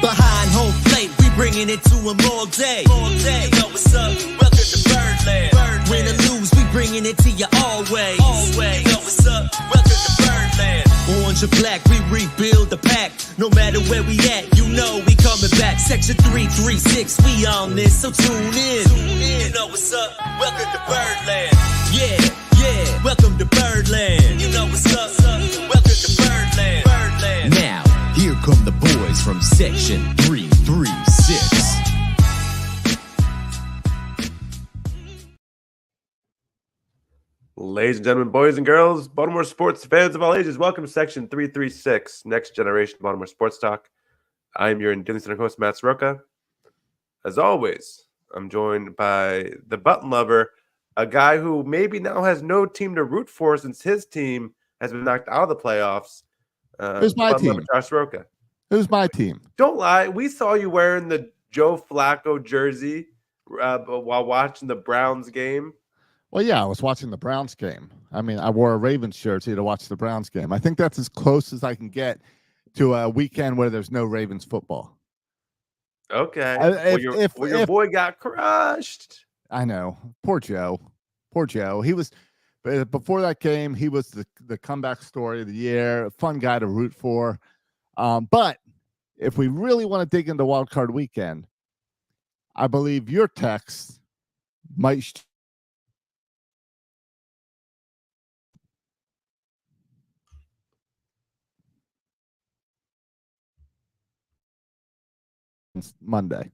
Behind home plate, we bringing it to them all day. All day. You know what's up? Welcome to Birdland. Win or lose, we bringing it to you always. Always. You know what's up? Welcome to Birdland. Orange or black, we rebuild the pack. No matter where we at, you know we coming back. Section 336, we on this, so tune in. You know what's up? Welcome to Birdland. Yeah, yeah. Welcome to Birdland. You know what's up? Welcome to Birdland. Birdland. Now, here come the boys from Section 336. Ladies and gentlemen, boys and girls, Baltimore sports fans of all ages, welcome to Section 336, Next Generation Baltimore Sports Talk. I am your Daily Center host, Matt Soroka. As always, I'm joined by the button lover, a guy who maybe now has no team to root for since his team has been knocked out of the playoffs. Who's my team? Lover, Josh Soroka. Who's my team? Don't lie. We saw you wearing the Joe Flacco jersey while watching the Browns game. Well, yeah, I was watching the Browns game. I mean, I wore a Ravens jersey to watch the Browns game. I think that's as close as I can get to a weekend where there's no Ravens football. Okay. Your boy got crushed. I know. Poor Joe. Poor Joe. He was, before that game, he was the comeback story of the year. Fun guy to root for. But if we really want to dig into Wild Card Weekend, I believe your text might Monday.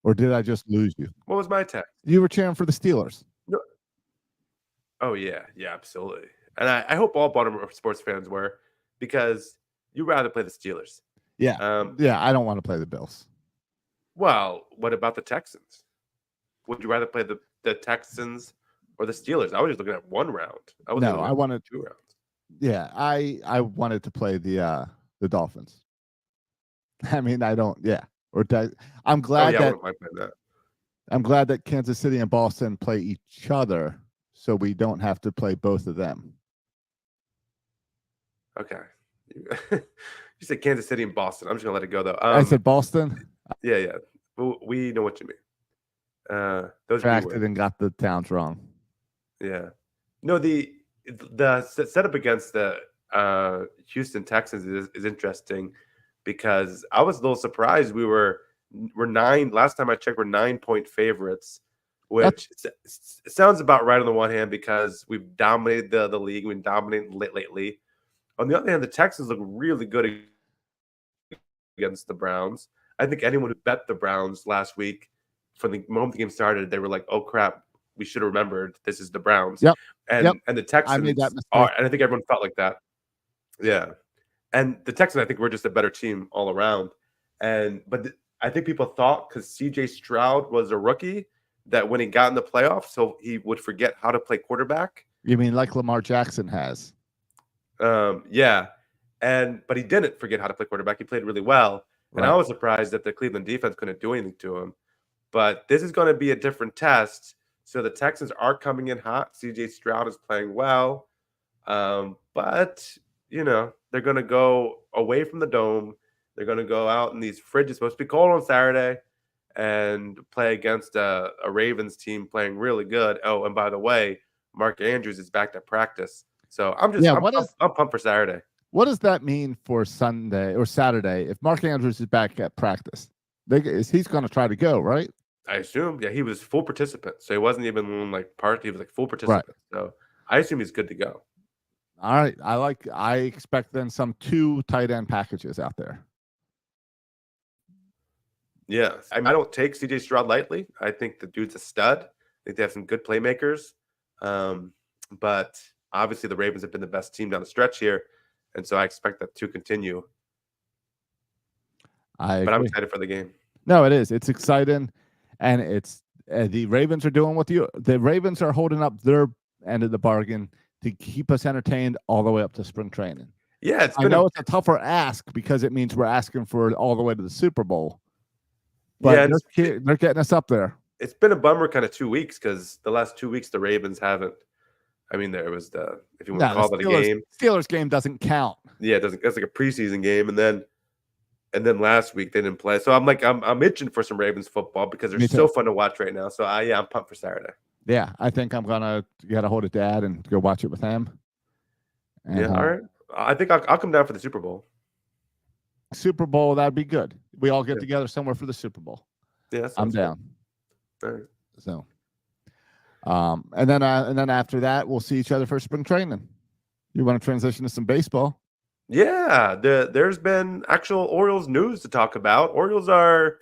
Or did I just lose you? What was my text? You were cheering for the Steelers. No. Oh, yeah, absolutely. And I hope all Baltimore sports fans were, because you'd rather play the Steelers. Yeah. I don't want to play the Bills. Well, what about the Texans? Would you rather play the Texans or the Steelers? I was just looking at one round. I wanted 2 rounds. Yeah, I wanted to play the Dolphins. I mean, I don't. Yeah, I'm glad I'm glad that Kansas City and Boston play each other, so we don't have to play both of them. Okay. You said Kansas City and Boston. I'm just gonna let it go though. I said Boston. Yeah. We know what you mean. Those Tracked it and got the towns wrong. Yeah. No, the setup against the Houston Texans is interesting, because I was a little surprised. We're 9. Last time I checked, we're 9-point favorites, which sounds about right on the one hand, because we've dominated the league. We've dominated lately. On the other hand, the Texans look really good against the Browns. I think anyone who bet the Browns last week, from the moment the game started, they were like, "Oh crap, we should have remembered this is the Browns." Yep. And the Texans, I made that mistake. And I think everyone felt like that. Yeah. And the Texans, I think, were just a better team all around. But I think people thought, because CJ Stroud was a rookie, that when he got in the playoffs, so he would forget how to play quarterback. You mean like Lamar Jackson has? Yeah. But he didn't forget how to play quarterback. He played really well. Right. And I was surprised that the Cleveland defense couldn't do anything to him. But this is going to be a different test. So the Texans are coming in hot. CJ Stroud is playing well. But, they're going to go away from the dome. They're going to go out in these fridges. It's supposed to be cold on Saturday, and play against a Ravens team playing really good. Oh, and by the way, Mark Andrews is back to practice. So I'm pumped for Saturday. What does that mean for Sunday or Saturday if Mark Andrews is back at practice? He's going to try to go, right? I assume. Yeah, he was full participant. So he wasn't even like part. He was like full participant. Right. So I assume he's good to go. All right. I expect then some 2 tight end packages out there. Yeah. I don't take CJ Stroud lightly. I think the dude's a stud. I think they have some good playmakers. But obviously the Ravens have been the best team down the stretch here. And so I expect that to continue. But I'm excited for the game. No, it is. It's exciting. And it's the Ravens are doing what the Ravens are holding up their end of the bargain to keep us entertained all the way up to spring training. Yeah, I know it's a tougher ask, because it means we're asking for it all the way to the Super Bowl. But they're getting us up there. It's been a bummer kind of 2 weeks, because the last 2 weeks the Ravens haven't I mean, there was the, if you want to No, call the that a game. Steelers game doesn't count. Yeah, it doesn't. That's like a preseason game, and then last week they didn't play. So I'm itching for some Ravens football because they're Me so too. fun to watch right now. So I'm pumped for Saturday. Yeah, I think I'm gonna get a hold of Dad and go watch it with him. And, Yeah, all right. I think I'll come down for the Super Bowl. Super Bowl, that'd be good. We all get together somewhere for the Super Bowl. Yeah, that I'm sounds down. good. All right. So, and then after that, we'll see each other for spring training. You want to transition to some baseball? Yeah, there's been actual Orioles news to talk about. Orioles are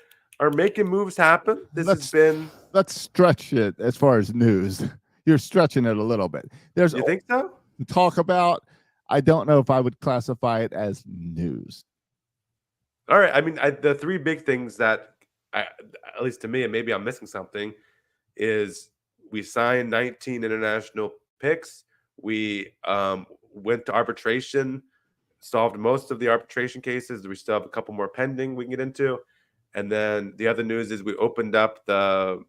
making moves happen. Let's stretch it as far as news. You're stretching it a little bit. There's You think so? to talk about. I don't know if I would classify it as news. All right. I mean, the three big things that, at least to me, and maybe I'm missing something, is we signed 19 international picks. We went to arbitration, solved most of the arbitration cases. We still have a couple more pending we can get into. And then the other news is we opened up the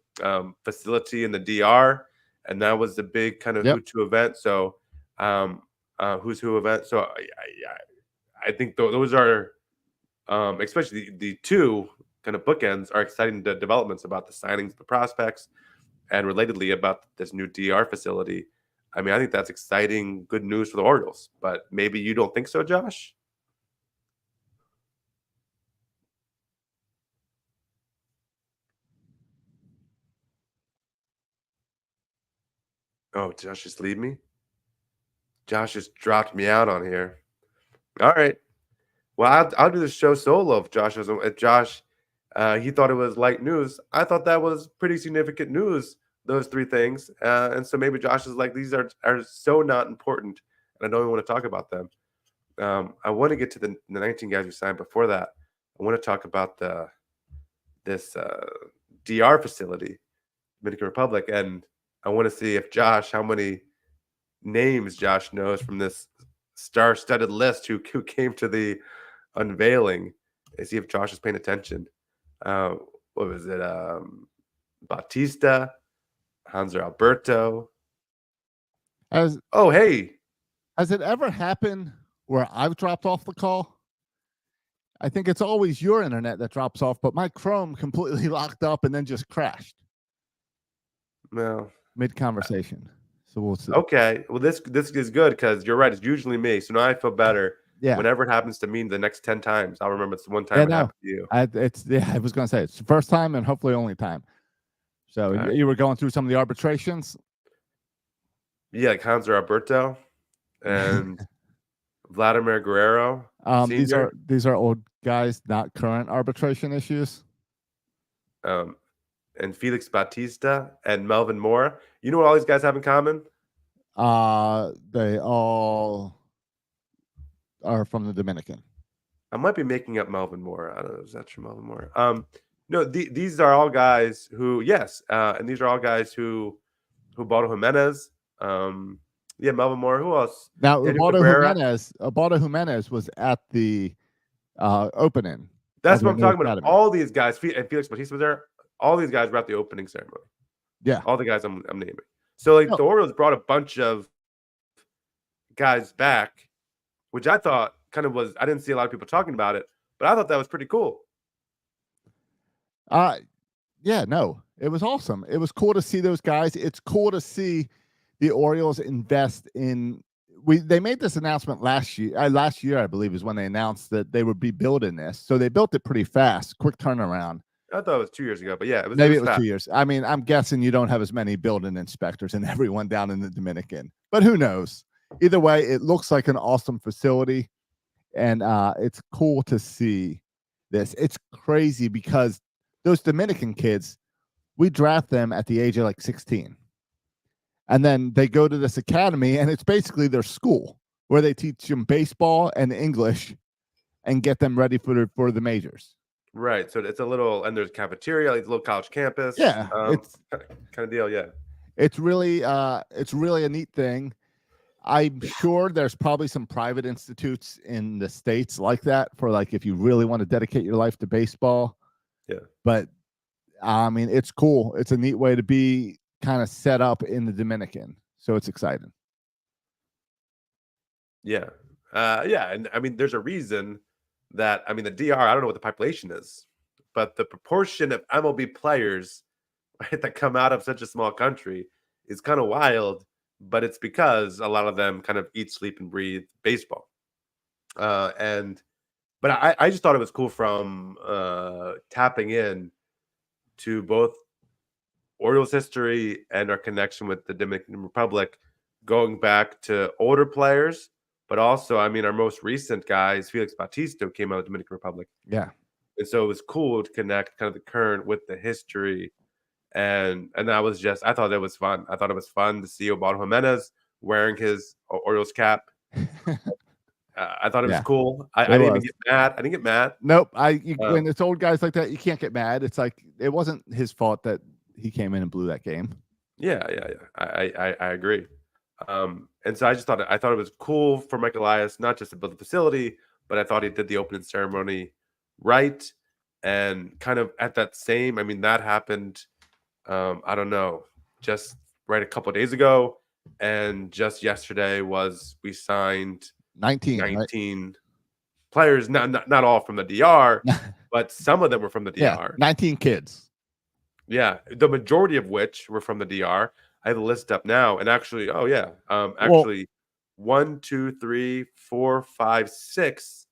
facility in the DR, and that was the big kind of Who To event. So Who's Who event. So I think those are, especially the two kind of bookends, are exciting developments about the signings, the prospects, and relatedly about this new DR facility. I mean, I think that's exciting, good news for the Orioles, but maybe you don't think so, Josh? Oh, Josh just leave me? Josh just dropped me out on here. All right. Well, I'll do the show solo if Josh was. If Josh, he thought it was light news. I thought that was pretty significant news. Those three things, and so maybe Josh is like, these are so not important, and I don't even want to talk about them. I want to get to the 19 guys who signed before that. I want to talk about this DR facility, Dominican Republic, and I want to see if Josh, how many names Josh knows from this star-studded list who came to the unveiling, and see if Josh is paying attention. What was it? Bautista, Hanser Alberto. Has it ever happened where I've dropped off the call? I think it's always your internet that drops off, but my Chrome completely locked up and then just crashed. No. Mid-conversation. So we'll see. Okay. Well, this is good because you're right. It's usually me. So now I feel better. Yeah. Whenever it happens to me the next 10 times, I'll remember it's the one time it happened to you. I was going to say it's the first time and hopefully only time. So you were going through some of the arbitrations? Yeah, like Hanser Alberto and Vladimir Guerrero. These are old guys, not current arbitration issues. And Felix Bautista and Melvin Mora. You know what all these guys have in common? They all are from the Dominican. I might be making up Melvin Mora. I don't know. Is that true, Melvin Mora? No, these are all guys who, and these are all guys who Ubaldo Jimenez. Yeah, Melvin Mora. Who else? Now, Ubaldo Jimenez was at the opening. That's what I'm talking about. All these guys, and Felix Bautista was there. All these guys were at the opening ceremony. Yeah. All the guys I'm naming. So, the Orioles brought a bunch of guys back, which I thought kind of was, I didn't see a lot of people talking about it, but I thought that was pretty cool. Yeah, no, it was awesome. It was cool to see those guys. It's cool to see the Orioles invest in. They made this announcement last year. Last year, I believe, is when they announced that they would be building this. So they built it pretty fast, quick turnaround. I thought it was 2 years ago, but yeah, it was 2 years. I mean, I'm guessing you don't have as many building inspectors and everyone down in the Dominican, but who knows? Either way, it looks like an awesome facility, and it's cool to see this. It's crazy because those Dominican kids, we draft them at the age of like 16. And then they go to this academy, and it's basically their school where they teach them baseball and English and get them ready for the majors. Right. So it's a little, and there's cafeteria, like a little college campus. Yeah. It's kind of deal. Yeah. It's really a neat thing. I'm sure there's probably some private institutes in the States like that for like if you really want to dedicate your life to baseball. Yeah. But I mean, it's cool. It's a neat way to be kind of set up in the Dominican. So it's exciting. Yeah. Yeah. And I mean, there's a reason that, I mean, the DR, I don't know what the population is, but the proportion of MLB players right, that come out of such a small country is kind of wild, but it's because a lot of them kind of eat, sleep, and breathe baseball. And but I just thought it was cool from tapping in to both Orioles history and our connection with the Dominican Republic, going back to older players, but also, I mean, our most recent guys, Felix Bautista, came out of the Dominican Republic. Yeah. And so it was cool to connect kind of the current with the history. And that was just, I thought it was fun. I thought it was fun to see Osvaldo Jimenez wearing his Orioles cap. I thought it was Yeah, cool. I it didn't even was. get mad. I didn't get mad. Nope. When it's old guys like that, you can't get mad. It's like it wasn't his fault that he came in and blew that game. Yeah. I agree. And so I thought it was cool for Mike Elias, not just to build the facility, but I thought he did the opening ceremony right. And kind of at that same, I mean, that happened, I don't know, just right a couple of days ago. And just yesterday we signed 19, 19 right? players, not all from the DR, but some of them were from the Yeah, DR. 19 kids. Yeah, the majority of which were from the DR. I have the list up now, and actually, oh yeah, Well, actually, 1, 2, 3, 4, 5, 6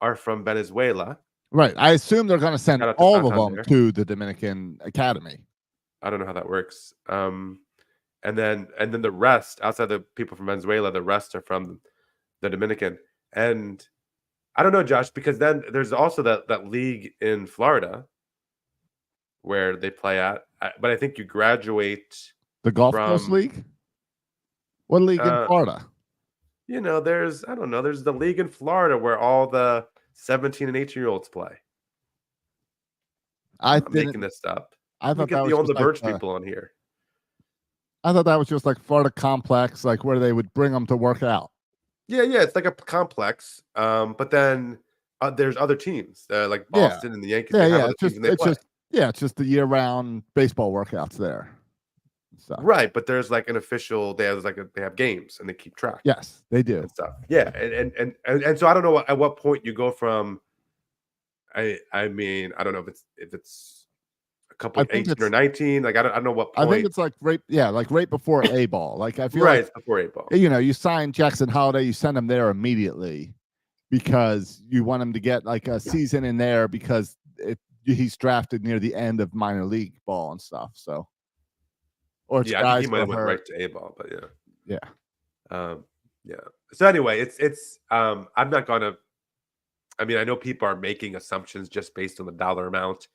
are from Venezuela. right. I assume they're going to send Shout out to all of them Santander. to the Dominican Academy. I don't know how that works. And then the rest, outside the people from Venezuela, the rest are from the Dominican. And I don't know, Josh, because then there's also that league in Florida where they play at. But I think you graduate The Gulf Coast from, League? What league in Florida? there's, I don't know, there's the league in Florida where all the 17 and 18-year-olds play. I'm making this up. I Let me thought get that the was On the just Birch like people on here. I thought that was just like Florida Complex, like where they would bring them to work out. Yeah, it's like a complex. But then there's other teams, like Yeah. Boston and the Yankees. Yeah, They have yeah. other teams and they play. It's just the year-round baseball workouts there. So Right, but there's like an official. They have games and they keep track. yes, they do. And stuff. Yeah, and so I don't know at what point you go from. I mean, I don't know if it's a couple I think 18 or 19. Like I don't know what I point. think it's like right before A ball. Like I feel Right, like it's before 8 ball. you sign Jackson Holiday, you send him there immediately because you want him to get like a season in there because he's drafted near the end of minor league ball and stuff. So, or it's Yeah, I guys think he might have who went are right hurt. to A ball, but yeah. Yeah. Yeah. So anyway, it's I'm not gonna. I mean, I know people are making assumptions just based on the dollar amount,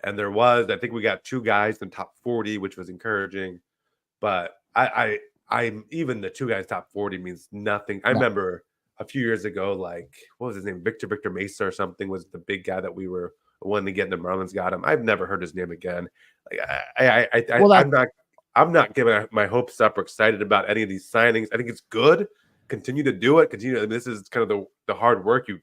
and I think we got 2 guys in the top 40, which was encouraging, but I'm even the 2 guys top 40 means nothing. I No. remember a few years ago, like what was his name, Victor Mesa or something was the big guy that we were wanting to get, and the Marlins got him. I've never heard his name again. Like I'm not giving my hopes up or excited about any of these signings. I think it's good. Continue to do it. Continue. And this is kind of the hard work. You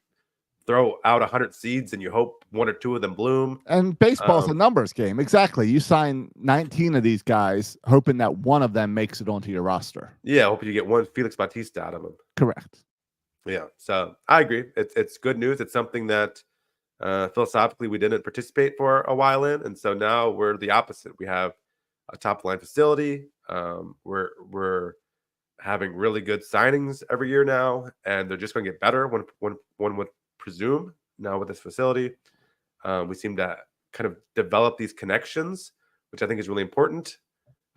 throw out 100 seeds and you hope 1 or 2 of them bloom. And baseball's a numbers game. Exactly. You sign 19 of these guys, hoping that one of them makes it onto your roster. Yeah, hoping you get one Felix Bautista out of them. Correct. Yeah, so I agree. It's good news. It's something that philosophically we didn't participate for a while in, and so now we're the opposite. We have a top line facility. We're having really good signings every year now, and they're just going to get better. When one would presume now with this facility, we seem to kind of develop these connections, which I think is really important.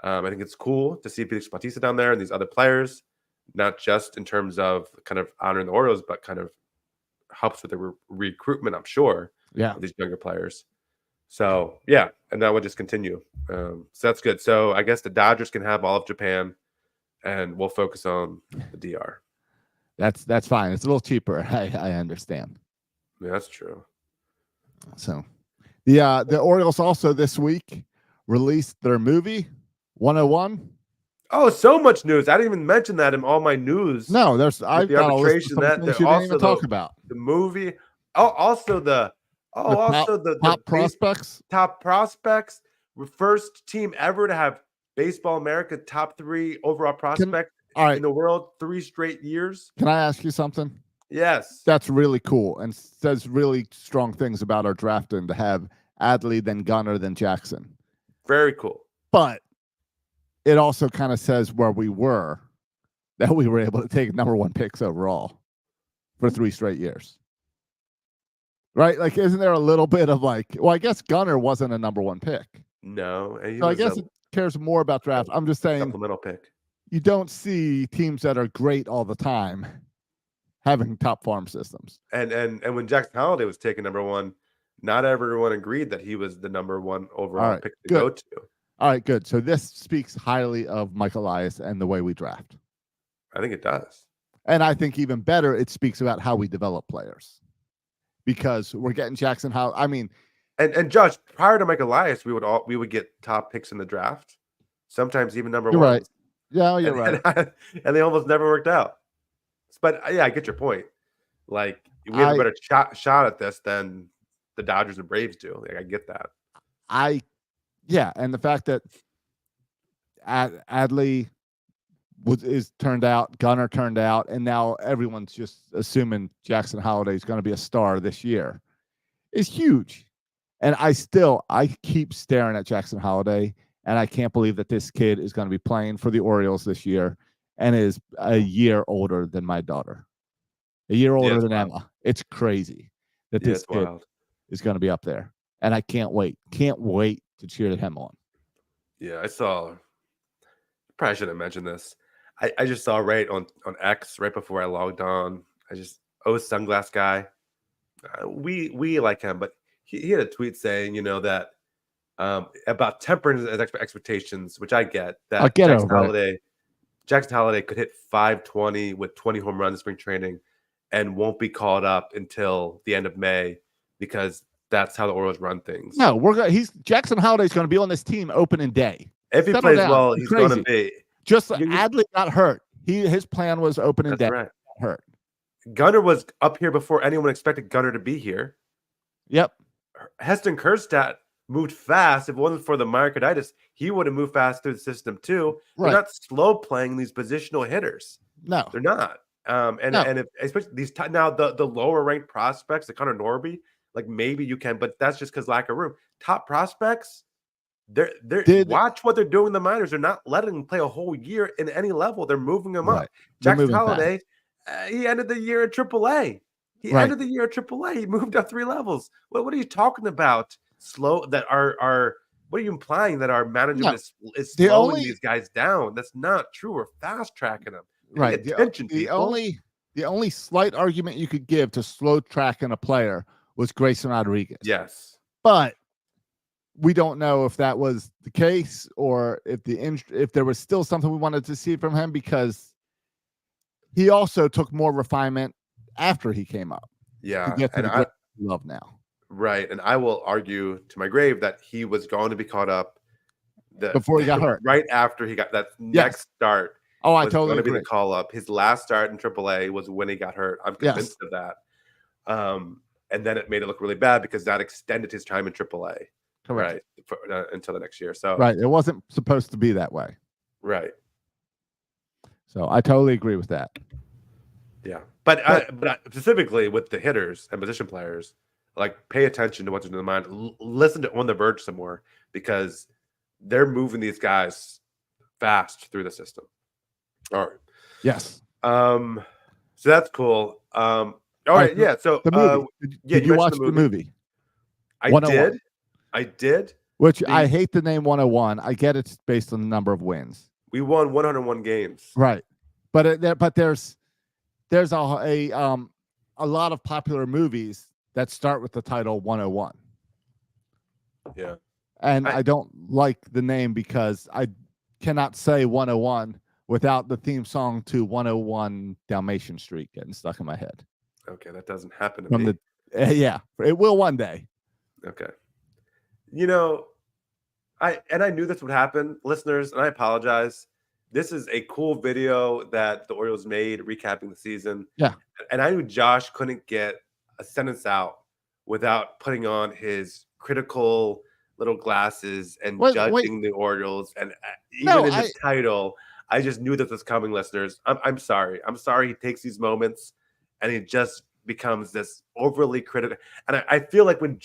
I think it's cool to see Felix Bautista down there and these other players, not just in terms of kind of honoring the Orioles, but kind of helps with the recruitment, I'm sure, Yeah. of these younger players. So, yeah, and that would just continue. So that's good. So I guess the Dodgers can have all of Japan, and we'll focus on the DR. That's fine. It's a little cheaper. I understand. Yeah, that's true. So the Orioles also this week released their movie 101. Oh, so much news. I didn't even mention that in all my news. No, I've the got a list arbitration of some that things you didn't even talk the about. The movie. Oh, also the top prospects. Top prospects. First team ever to have Baseball America top 3 overall prospect All right. in the world 3 straight years. Can I ask you something? Yes. That's really cool and says really strong things about our drafting to have Adley, then Gunnar, then Jackson. Very cool. But it also kind of says where we were, that we were able to take number 1 picks overall for 3 straight years. Right? Like, isn't there a little bit of like, well, I guess Gunnar wasn't a number 1 pick. No. And he So I was guess it cares more about draft. I'm just saying supplemental pick. you don't see teams that are great all the time having top farm systems. And when Jackson Holiday was taken number 1, not everyone agreed that he was the number 1 overall right, pick to good. go to. All right, good. So this speaks highly of Mike Elias and the way we draft. I think it does. And I think even better, it speaks about how we develop players. Because we're getting Jackson Holiday. I mean, and Josh, prior to Mike Elias, we would get top picks in the draft. Sometimes even number 1. Right. Yeah, you're right. And they almost never worked out. But yeah, I get your point. Like, we have a better shot at this than the Dodgers and Braves do. Like, I get that. Yeah, and the fact that Adley is turned out, Gunnar turned out, and now everyone's just assuming Jackson Holiday is going to be a star this year is huge. And I keep staring at Jackson Holiday, and I can't believe that this kid is going to be playing for the Orioles this year and is a year older than my daughter, a year older than Emma. It's crazy that this kid is going to be up there, and I can't wait to cheer him on. Yeah, I saw. Probably shouldn't mention this. I just saw right on X right before I logged on. Sunglass guy. We like him, but he had a tweet saying, that about tempering his expectations, which I get. That Jackson Holiday could hit 520 with 20 home runs in spring training, and won't be called up until the end of May because that's how the Orioles run things. No, Jackson Holiday's going to be on this team opening day. If he plays well, he's going to be. Just Adley got hurt. His plan was opening day. Right. Hurt. Gunnar was up here before anyone expected Gunnar to be here. Yep. Heston Kjerstad moved fast. If it wasn't for the myocarditis, he would have moved fast through the system too. Right. They're not slow playing these positional hitters. No, they're not. And if, especially these now the lower ranked prospects, the Connor Norby, like maybe you can, but that's just because lack of room. Top prospects. Watch what they're doing in the minors. They're not letting them play a whole year in any level. They're moving them up. Jackson Holiday, he ended the year at AAA. He ended the year at AAA. He moved up 3 levels. What are you talking about? Slow that are what are you implying that our management is slowing these guys down? That's not true. We're fast tracking them. Right. The only slight argument you could give to slow tracking a player was Grayson Rodriguez. Yes, but we don't know if that was the case or if there was still something we wanted to see from him, because he also took more refinement after he came up. Yeah, and I love now. Right, and I will argue to my grave that he was going to be caught up before he got hurt. Right after he got that next start. Oh, I totally agree. Be the call up. His last start in AAA was when he got hurt. I'm convinced of that. And then it made it look really bad because that extended his time in AAA. Correct. Right, until the next year. So it wasn't supposed to be that way. Right. So I totally agree with that. Yeah, but specifically with the hitters and position players, like pay attention to what's in the mind. Listen to On the Verge some more because they're moving these guys fast through the system. All right. Yes. So that's cool. All right. Yeah. So the movie. Did you watch the movie? I did. Which I hate the name 101. I get it's based on the number of wins. We won 101 games. Right. But there's a lot of popular movies that start with the title 101. Yeah. And I don't like the name because I cannot say 101 without the theme song to 101 Dalmatian Street getting stuck in my head. Okay, that doesn't happen to me. Yeah, it will one day. Okay. I knew this would happen, listeners, and I apologize. This is a cool video that the Orioles made recapping the season. Yeah. And I knew Josh couldn't get a sentence out without putting on his critical little glasses and judging the Orioles. And even in this title, I just knew that was coming, listeners. I'm sorry. I'm sorry he takes these moments and he just becomes this overly critical. And I feel like when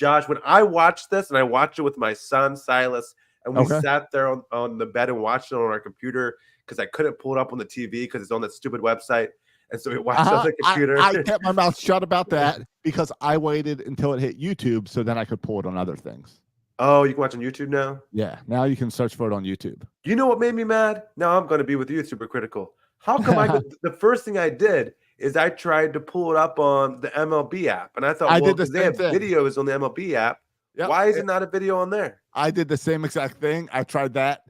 I watched this and I watched it with my son, Silas, and we sat there on the bed and watched it on our computer because I couldn't pull it up on the TV because it's on that stupid website. And so we watched it on the computer. I kept my mouth shut about that because I waited until it hit YouTube so then I could pull it on other things. Oh, you can watch on YouTube now? Yeah, now you can search for it on YouTube. You know what made me mad? Now I'm going to be with you, super critical. How come the first thing I did is I tried to pull it up on the MLB app. And I thought, they have videos on the MLB app. Yep. Why is it not a video on there? I did the same exact thing. I tried that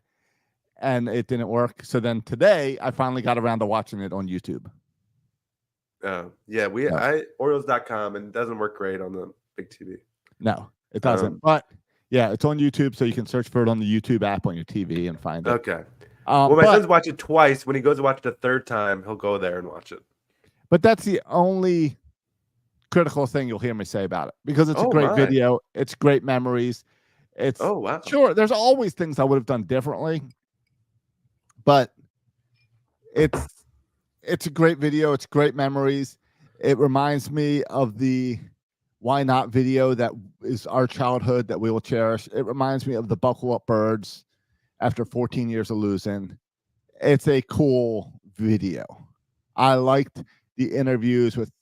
and it didn't work. So then today I finally got around to watching it on YouTube. Orioles.com, and it doesn't work great on the big TV. No, it doesn't. But yeah, it's on YouTube, so you can search for it on the YouTube app on your TV and find it. Okay. Well, my son's watched it twice. When he goes to watch it the third time, he'll go there and watch it. But that's the only critical thing you'll hear me say about it because it's a great video. It's great memories. It's sure. There's always things I would have done differently, but it's a great video. It's great memories. It reminds me of the Why Not video that is our childhood that we will cherish. It reminds me of the Buckle Up Birds after 14 years of losing. It's a cool video. I liked the interviews with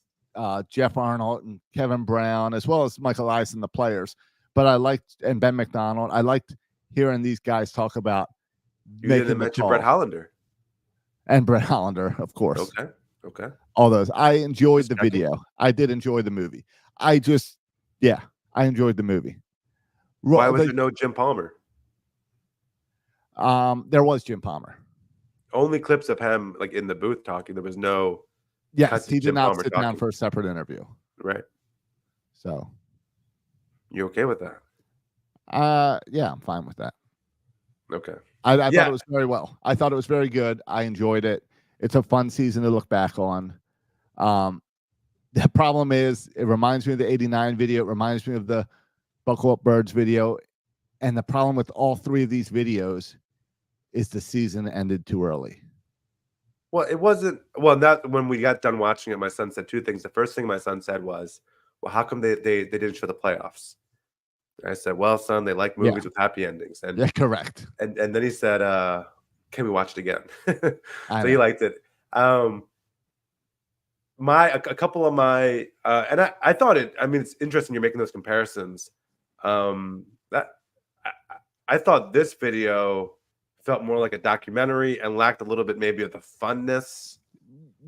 Jeff Arnold and Kevin Brown, as well as Michael Eisen, the players. But and Ben McDonald. I liked hearing these guys talk about. You didn't mention Brett Hollander. And Brett Hollander, of course. Okay. All those. I enjoyed the video. I did enjoy the movie. I enjoyed the movie. Why was there no Jim Palmer? There was Jim Palmer. Only clips of him like in the booth talking. There was no. Yes, he did not sit down for a separate interview. Right. So. You okay with that? Yeah, I'm fine with that. Okay. I thought it was very well. I thought it was very good. I enjoyed it. It's a fun season to look back on. The problem is it reminds me of the 89 video. It reminds me of the Buckle Up Birds video. And the problem with all three of these videos is the season ended too early. Well, it wasn't. Well, not when we got done watching it, my son said two things. The first thing my son said was, well, how come they didn't show the playoffs? I said, well, son, they like movies with happy endings. And correct. And then he said, can we watch it again? So he liked it. A couple of my and I thought it's interesting you're making those comparisons. That I thought this video felt more like a documentary and lacked a little bit maybe of the funness.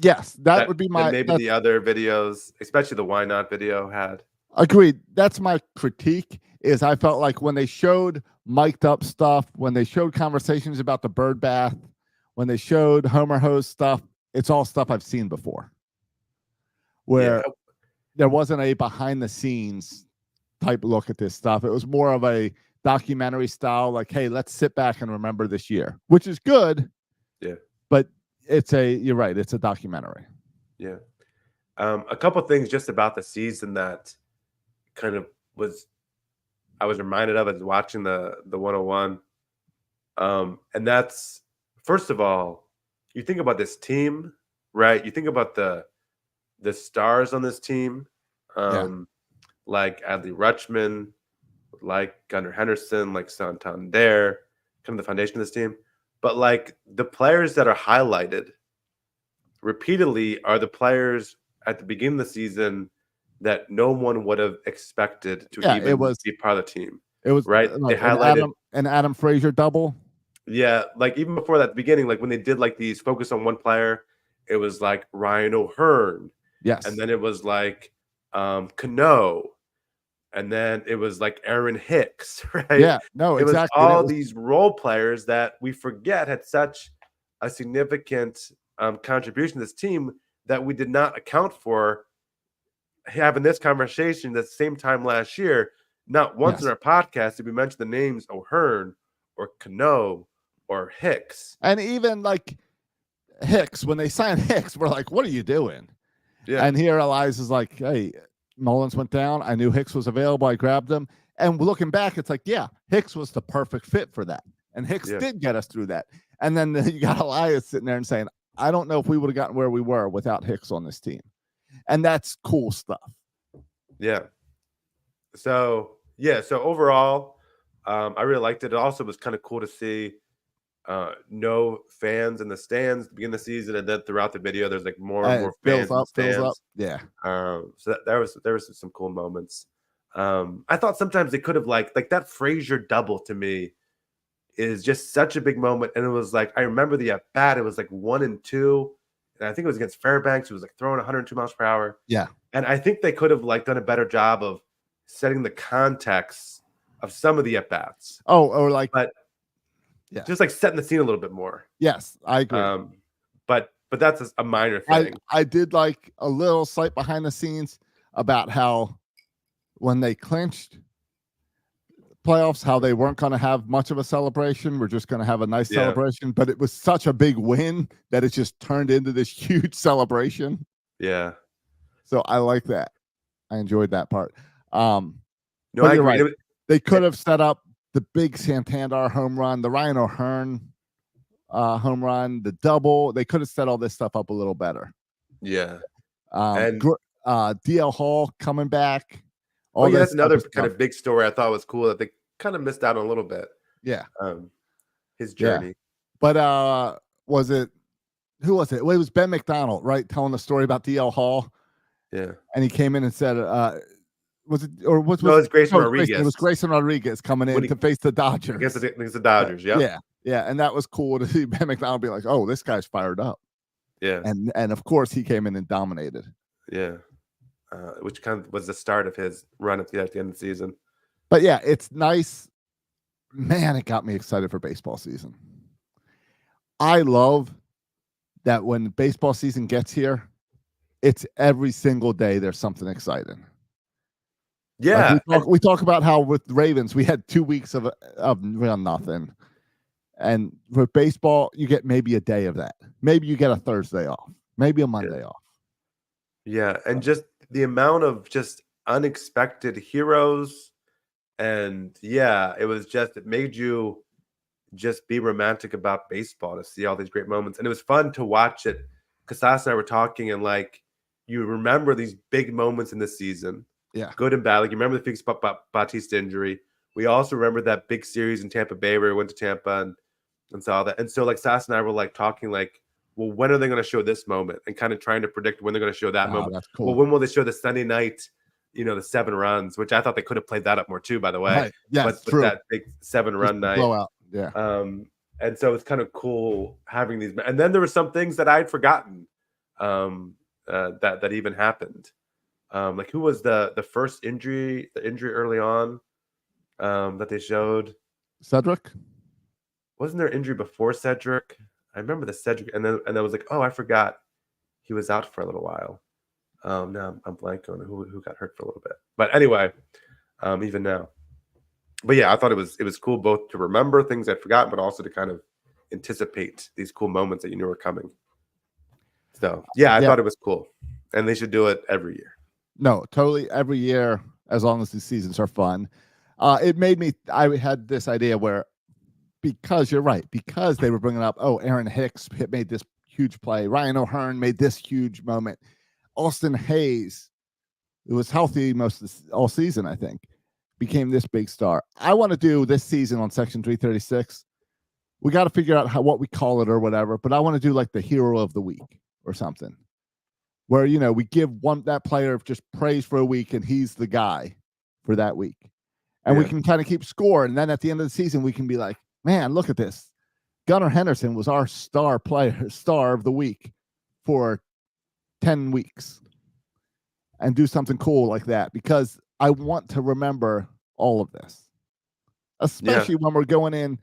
Yes, that would be the other videos, especially the Why Not video had. Agreed. That's my critique. Is I felt like when they showed mic'd up stuff, when they showed conversations about the bird bath, when they showed Homer Hose stuff, it's all stuff I've seen before. Where there wasn't a behind the scenes type look at this stuff. It was more of a documentary style, like, hey, let's sit back and remember this year, which is good. Yeah. But you're right, it's a documentary. Yeah. A couple things just about the season that kind of I was reminded of as watching the 101. And that's, first of all, you think about this team, right? You think about the stars on this team, like Adley Rutschman, like Gunnar Henderson, like Santander, kind of the foundation of this team. But like the players that are highlighted repeatedly are the players at the beginning of the season that no one would have expected to be part of the team. It was right. They highlighted an Adam Frazier double. Yeah, like even before that beginning, like when they did like these focus on one player, it was like Ryan O'Hearn. Yes. And then it was like Cano. And then it was like Aaron Hicks, right? Yeah, no, it exactly. was all these role players that we forget had such a significant contribution to this team that we did not account for having this conversation at the same time last year. Not once in our podcast did we mention the names O'Hearn or Cano or Hicks. And even like Hicks, when they signed Hicks, we're like, what are you doing? Yeah. And here Elias is like, hey, Mullins went down. I knew Hicks was available. I grabbed him. And looking back, it's like, yeah, Hicks was the perfect fit for that. And Hicks did get us through that. And then you got Elias sitting there and saying, I don't know if we would have gotten where we were without Hicks on this team. And that's cool stuff. Yeah. So overall, I really liked it. It also was kind of cool to see no fans in the stands at the beginning of the season, and then throughout the video, there's like more and more fans in the stands. Yeah. So there was some cool moments. I thought sometimes they could have like that Frazier double to me is just such a big moment, and it was like I remember the at bat. It was like 1-2, and I think it was against Fairbanks, who was like throwing 102 miles per hour. Yeah. And I think they could have like done a better job of setting the context of some of the at bats. Oh, or like, but yeah, just like setting the scene a little bit more. Yes, I agree. But that's a minor thing. I did like a little slight behind the scenes about how when they clinched playoffs, how they weren't going to have much of a celebration. We're just going to have a nice celebration, but it was such a big win that it just turned into this huge celebration. Yeah. So I like that. I enjoyed that part. No, I agree. Right. They could have set up the big Santander home run, the Ryan O'Hearn home run, the double. They could have set all this stuff up a little better. Yeah. And DL Hall coming back. That's another kind of big story I thought was cool that they kind of missed out on a little bit. Yeah. His journey. Yeah. But who was it? Well, it was Ben McDonald, right? Telling the story about DL Hall. Yeah. And he came in and said, was it Grayson Rodriguez. It was Grayson Rodriguez coming in to face the Dodgers. Against the Dodgers, yeah. Yeah. And that was cool to see Ben McDonald be like, oh, this guy's fired up. Yeah. And of course he came in and dominated. Yeah. Which kind of was the start of his run at the end of the season. But yeah, it's nice. Man, it got me excited for baseball season. I love that when baseball season gets here, it's every single day there's something exciting. Yeah. Like we talk about how with the Ravens, we had 2 weeks of real nothing. And with baseball, you get maybe a day of that. Maybe you get a Thursday off, maybe a Monday off. Yeah. And just the amount of just unexpected heroes. And it made you just be romantic about baseball to see all these great moments. And it was fun to watch it because Sas and I were talking and like, you remember these big moments in the season. Yeah. Good and bad. Like you remember the Felix Bautista injury. We also remember that big series in Tampa Bay where we went to Tampa and saw that. And so like Sas and I were like talking like, well, when are they going to show this moment? And kind of trying to predict when they're going to show that moment. That's cool. Well, when will they show the Sunday night, the 7 runs, which I thought they could have played that up more too, by the way. Right. Yeah, but that big 7-run night. Blowout. Yeah. And so it's kind of cool having these. And then there were some things that I'd forgotten that even happened. Like who was the first injury, early on that they showed? Cedric? Wasn't there injury before Cedric? I remember the Cedric, and then I was like, oh, I forgot he was out for a little while. Now I'm blank on who got hurt for a little bit. But anyway, even now. But yeah, I thought it was cool both to remember things I'd forgotten, but also to kind of anticipate these cool moments that you knew were coming. So yeah, I thought it was cool. And they should do it every year. No, totally every year, as long as the seasons are fun. It made me, I had this idea where, because you're right, because they were bringing up, Aaron Hicks made this huge play. Ryan O'Hearn made this huge moment. Austin Hayes, who was healthy all season, I think, became this big star. I want to do this season on Section 336. We got to figure out what we call it or whatever, but I want to do like the hero of the week or something, where, we give that player just praise for a week and he's the guy for that week. And we can kind of keep score. And then at the end of the season, we can be like, man, look at this. Gunnar Henderson was our star of the week for 10 weeks and do something cool like that, because I want to remember all of this, especially when we're going in.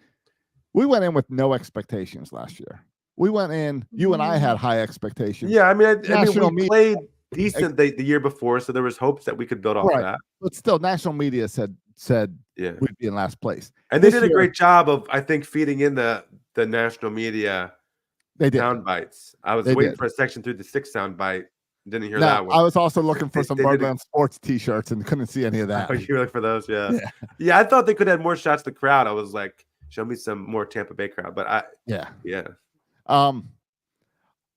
We went in with no expectations last year. We went in, you and I had high expectations. Yeah, I mean, we played decent the year before, so there was hopes that we could build off that. But still, national media said we'd be in last place. And they did a great job of, I think, feeding in the national media sound bites. I was waiting for a Section 36 sound bite. Didn't hear that one. I was also looking for some Birdland Sports t-shirts and couldn't see any of that. Oh, you were looking for those? Yeah. I thought they could have more shots to the crowd. I was like, Show me some more Tampa Bay crowd. But Yeah. yeah.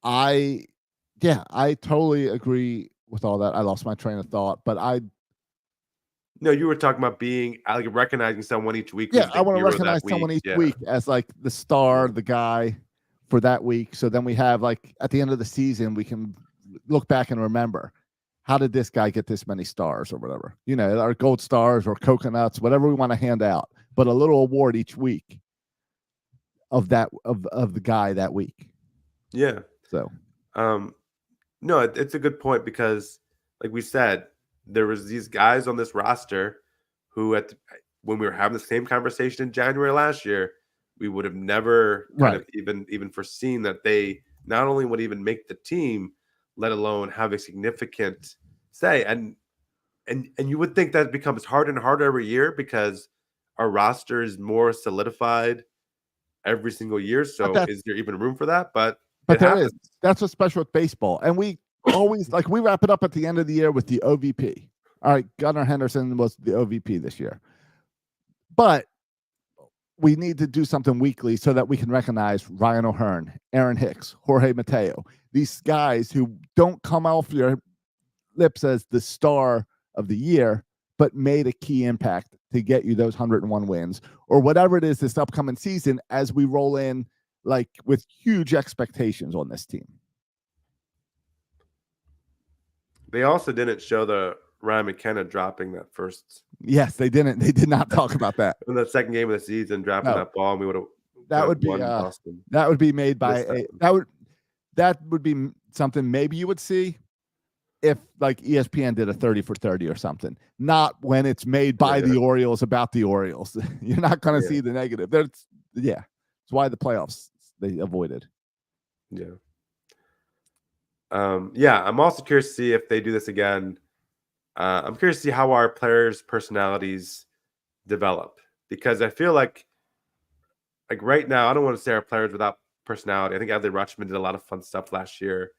I totally agree with all that. I lost my train of thought, but No, you were talking about being like recognizing someone each week. yeah, who's the I want to hero recognize that someone week. each week as like the star, the guy for that week. So then we have like at the end of the season, we can look back and remember, how did this guy get this many stars or whatever? You know, our gold stars or coconuts, whatever we want to hand out, but a little award each week of that of the guy that week. Yeah. So no, it's a good point because, like we said, there was these guys on this roster who, when we were having the same conversation in January last year, we would have never kind of even foreseen that they not only would even make the team, let alone have a significant say. And you would think that becomes harder and harder every year because our roster is more solidified every single year. So is there even room for that? But there is. That's what's special with baseball. And we always we wrap it up at the end of the year with the OVP. All right, Gunnar Henderson was the OVP this year. But we need to do something weekly so that we can recognize Ryan O'Hearn, Aaron Hicks, Jorge Mateo, these guys who don't come off your lips as the star of the year, but made a key impact to get you those 101 wins or whatever it is this upcoming season as we roll in like with huge expectations on this team. They also didn't show the Ryan McKenna dropping that first. Yes, they didn't. They did not talk about that. In the second game of the season, dropping that ball, and we would have. That would be Boston. That would be made by that would be something maybe you would see if like ESPN did a 30 for 30 or something. Not when it's made by the Orioles about the Orioles. You're not going to see the negative. It's why the playoffs they avoided. Yeah. I'm also curious to see if they do this again. I'm curious to see how our players' personalities develop because I feel like right now, I don't want to say our players without personality. I think Adley Rutschman did a lot of fun stuff last year.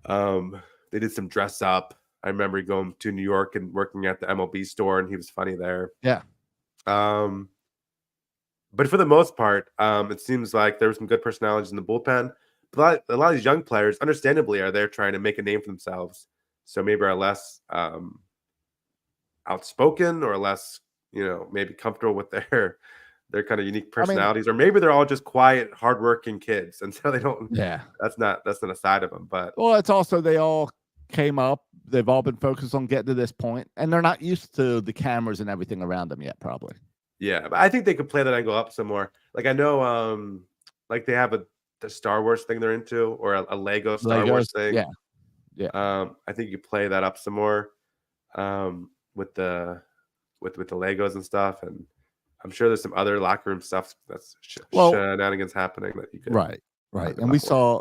They did some dress up. I remember going to New York and working at the MLB store, and he was funny there. Yeah. But for the most part, it seems like there were some good personalities in the bullpen. But a lot of these young players, understandably, are there trying to make a name for themselves. So maybe are less outspoken or less, maybe comfortable with their kind of unique personalities, or maybe they're all just quiet, hardworking kids, and so they don't. Yeah, that's not a side of them. But it's also they all came up. They've all been focused on getting to this point, and they're not used to the cameras and everything around them yet, probably. Yeah, but I think they could play that angle up some more. Like I know, like they have the Star Wars thing they're into, or a Lego Star Wars thing. Yeah. I think you play that up some more, with the Legos and stuff, and I'm sure there's some other locker room stuff that's shenanigans happening that you could. Right. And we saw,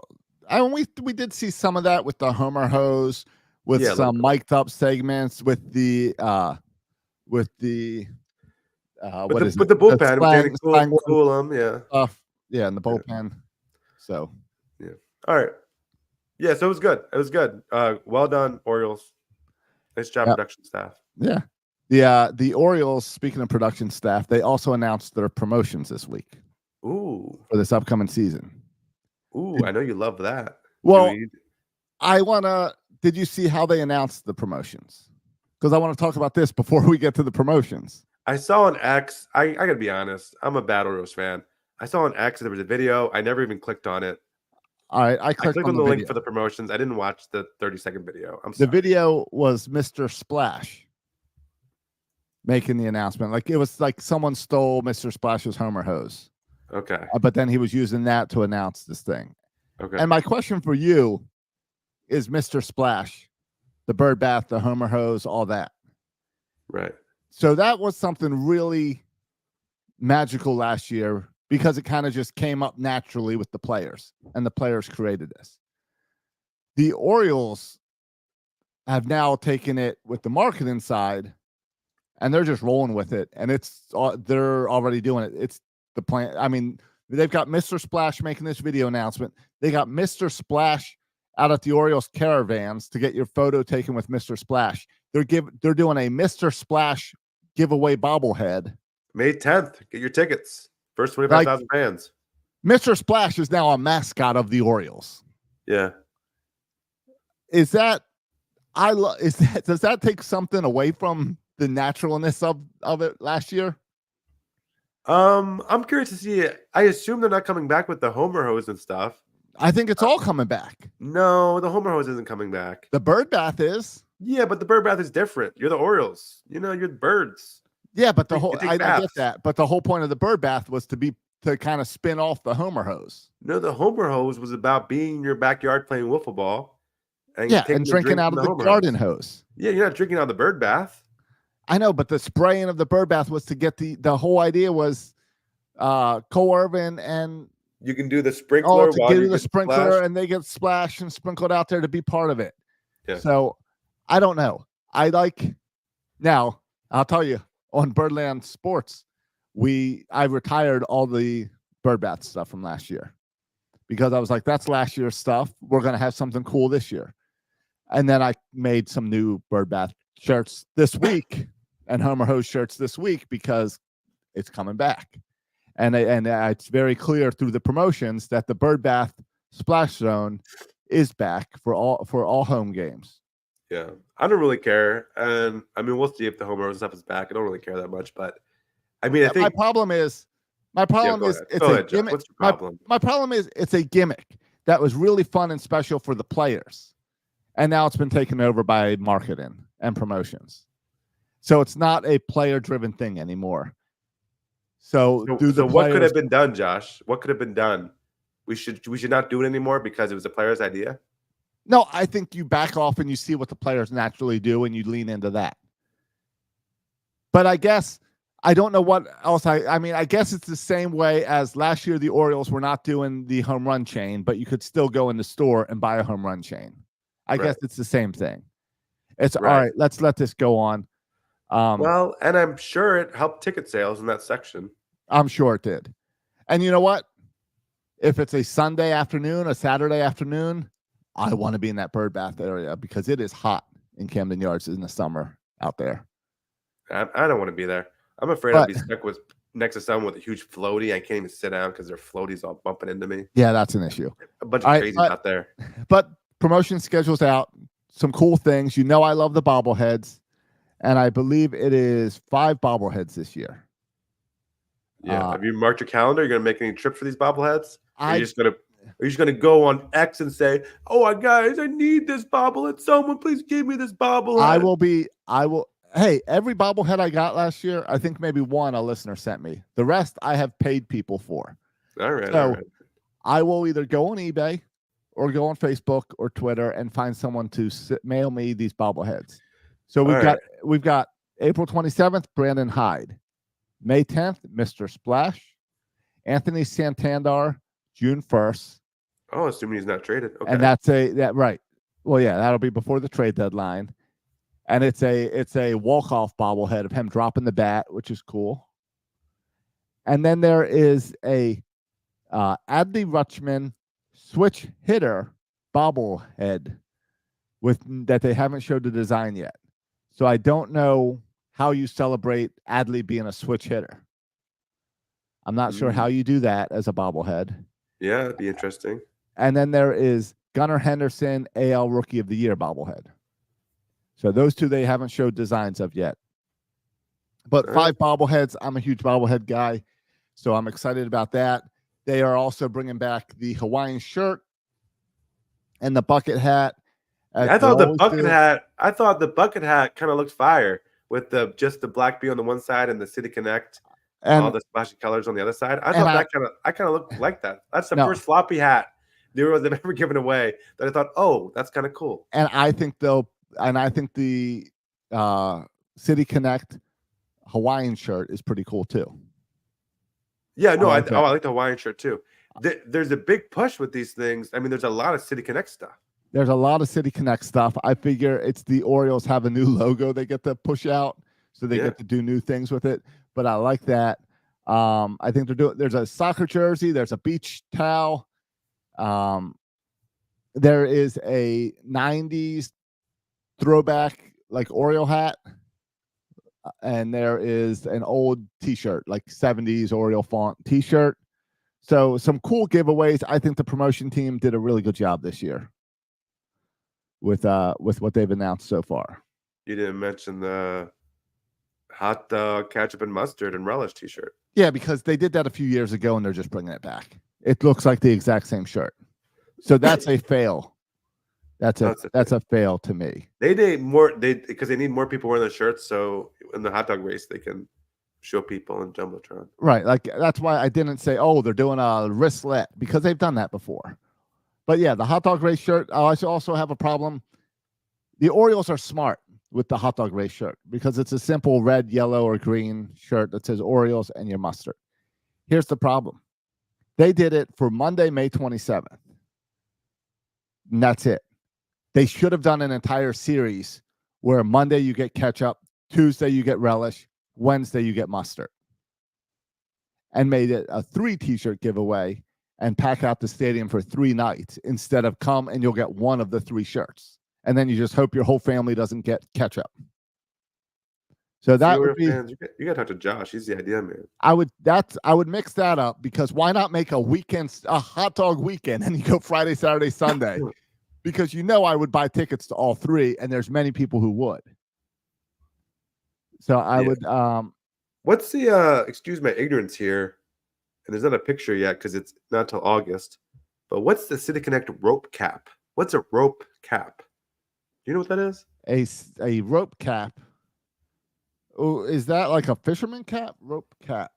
we did see some of that with the Homer hose, with some mic'd up segments, with the with the bullpen, in the bullpen. So, yeah. All right. Yeah, so it was good. It was good. Well done, Orioles. Nice job, production staff. Yeah. The Orioles, speaking of production staff, they also announced their promotions this week. Ooh. For this upcoming season. Ooh, I know you love that. Well, did you see how they announced the promotions? Because I want to talk about this before we get to the promotions. I saw on X, I got to be honest, I'm a bad Orioles fan. I saw on X there was a video. I never even clicked on it. All right, I clicked on the link for the promotions. I didn't watch the 30-second video. I'm sorry. The video was Mr. Splash making the announcement. Like it was like someone stole Mr. Splash's Homer hose. Okay. But then he was using that to announce this thing. Okay. And my question for you is Mr. Splash, the bird bath, the Homer hose, all that. Right. So that was something really magical last year because it kind of just came up naturally with the players, and the players created this. The Orioles have now taken it with the marketing side, and they're just rolling with it, and they're already doing it. It's the plan. I mean, they've got Mr. Splash making this video announcement. They got Mr. Splash out at the Orioles caravans to get your photo taken with Mr. Splash. They're doing a Mr. Splash giveaway bobblehead. May 10th. Get your tickets. First Like 25,000 fans. Mr. Splash is now a mascot of the Orioles. Yeah. Is that does that take something away from the naturalness of it last year? I'm curious to see it. I assume they're not coming back with the Homer hose and stuff. I think it's all coming back. No, the Homer hose isn't coming back. The bird bath is. Yeah, but the bird bath is different. You're the Orioles. You know, you're the birds. Yeah, but the You whole take I get baths. that. But the whole point of the bird bath was to kind of spin off the Homer hose. No, the Homer hose was about being in your backyard playing wiffle ball. And Yeah, taking and a drinking drink out from of the Homer garden hose. hose. Yeah, you're not drinking out of the bird bath. I know, but the spraying of the bird bath was to get the whole idea was Cole Irvin and You can do the sprinkler to while get you the get sprinkler splashed. and they get splashed and sprinkled out there to be part of it. Yeah. So I don't know. Now I'll tell you on Birdland Sports, I retired all the bird bath stuff from last year because I was like, that's last year's stuff. We're going to have something cool this year. And then I made some new bird bath shirts this week and Homer Hose shirts this week because it's coming back. And it's very clear through the promotions that the bird bath splash zone is back for all home games. Yeah, I don't really care. And I mean, we'll see if the Homer hose stuff is back. I don't really care that much. But I mean, I think My problem is yeah, go it's ahead. a Go ahead, Jeff. gimmick. What's your problem? My problem is it's a gimmick that was really fun and special for the players. And now it's been taken over by marketing and promotions. So it's not a player-driven thing anymore. So what could have been done, Josh? What could have been done? We should not do it anymore because it was a player's idea. No, I think you back off and you see what the players naturally do and you lean into that. But I guess I don't know what else. I mean, I guess it's the same way as last year the Orioles were not doing the home run chain, but you could still go in the store and buy a home run chain. I guess it's the same thing. It's all right. Let's let this go on. Well, and I'm sure it helped ticket sales in that section. I'm sure it did. And you know what? If it's a Sunday afternoon, a Saturday afternoon, I want to be in that bird bath area because it is hot in Camden Yards in the summer out there. I don't want to be there. I'm afraid I'll be stuck next to someone with a huge floaty. I can't even sit down because their floaty's all bumping into me. Yeah, that's an issue. A bunch of crazies out there. But promotion schedule's out. Some cool things. You know I love the bobbleheads. And I believe it is 5 bobbleheads this year. Yeah. Have you marked your calendar? You're going to make any trips for these bobbleheads? Are you just going to go on X and say, "Oh, guys, I need this bobblehead. Someone please give me this bobblehead." I will. Hey, every bobblehead I got last year, I think maybe one a listener sent me. The rest I have paid people for. All right. So all right. I will either go on eBay or go on Facebook or Twitter and find someone to mail me these bobbleheads. So we've got April 27th, Brandon Hyde. May 10th, Mr. Splash. Anthony Santander, June 1st. Oh, assuming he's not traded. Okay. And that's right. Well, yeah, that'll be before the trade deadline. And it's a walk-off bobblehead of him dropping the bat, which is cool. And then there is a Adley Rutschman switch hitter bobblehead that they haven't showed the design yet. So I don't know how you celebrate Adley being a switch hitter. I'm not sure how you do that as a bobblehead. Yeah, it'd be interesting. And then there is Gunnar Henderson, AL Rookie of the Year bobblehead. So those two they haven't showed designs of yet. But 5 bobbleheads. I'm a huge bobblehead guy, so I'm excited about that. They are also bringing back the Hawaiian shirt and the bucket hat. I thought the bucket hat kind of looks fire with just the black bee on the one side and the City Connect and all the splashy colors on the other side. I thought I kind of looked like that. That's the first floppy hat they've ever given away that I thought, oh, that's kind of cool. And I think the City Connect Hawaiian shirt is pretty cool too. Yeah, no, I like the Hawaiian shirt too. There's a big push with these things. I mean, there's a lot of City Connect stuff. There's a lot of City Connect stuff. I figure it's the Orioles have a new logo they get to push out, so they get to do new things with it. But I like that. I think there's a soccer jersey. There's a beach towel. There is a 90s throwback like Oriole hat. and there is an old T-shirt, like 70s Oriole font T-shirt. So some cool giveaways. I think the promotion team did a really good job this year with what they've announced so far. You didn't mention the hot dog, ketchup, and mustard and relish T-shirt. Yeah, because they did that a few years ago, and they're just bringing it back. It looks like the exact same shirt. So that's a fail. That's a fail to me. They need more. Because they need more people wearing the shirts. So in the hot dog race, they can show people in Jumbotron. Right. Like that's why I didn't say, oh, they're doing a wristlet, because they've done that before. But yeah, the hot dog race shirt. I also have a problem. The Orioles are smart with the hot dog race shirt because it's a simple red, yellow, or green shirt that says Orioles and your mustard. Here's the problem. They did it for Monday, May 27th. And that's it. They should have done an entire series where Monday you get ketchup, Tuesday you get relish, Wednesday you get mustard. And made it a 3 T-shirt giveaway and pack out the stadium for 3 nights instead of come and you'll get one of the 3 shirts. And then you just hope your whole family doesn't get ketchup. So that would be. Fans, you got to talk to Josh. He's the idea man. I would mix that up, because why not make a hot dog weekend and you go Friday, Saturday, Sunday? Because I would buy tickets to all 3, and there's many people who would. So I would. What's the excuse my ignorance here, and there's not a picture yet because it's not till August. But what's the City Connect rope cap? What's a rope cap? Do you know what that is? A rope cap. Oh, is that like a fisherman cap? Rope cap.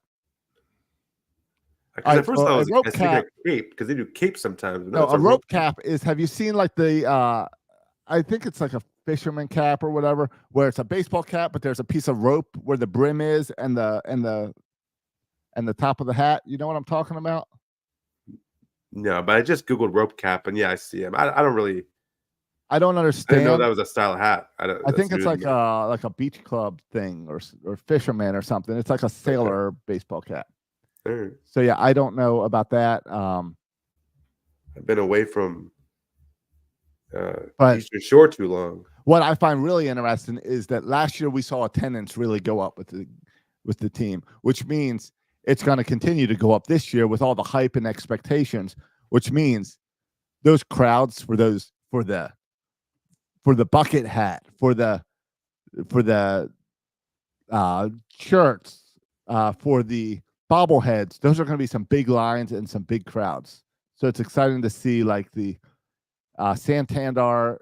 At first I was a cape, because they do capes sometimes. No, a rope cap is. Have you seen like the? I think it's like a fisherman cap or whatever, where it's a baseball cap, but there's a piece of rope where the brim is and the top of the hat. You know what I'm talking about? No, but I just googled rope cap, and yeah, I see him. I don't really. I don't understand. I didn't know that was a style of hat. I think it's like a beach club thing or fisherman or something. It's like a sailor baseball cap. Sure. So yeah, I don't know about that. I've been away from Eastern Shore too long. What I find really interesting is that last year we saw attendance really go up with the team, which means it's going to continue to go up this year with all the hype and expectations. Which means those crowds for the bucket hat, for the shirts, for the bobbleheads, those are going to be some big lines and some big crowds. So it's exciting to see like the Santander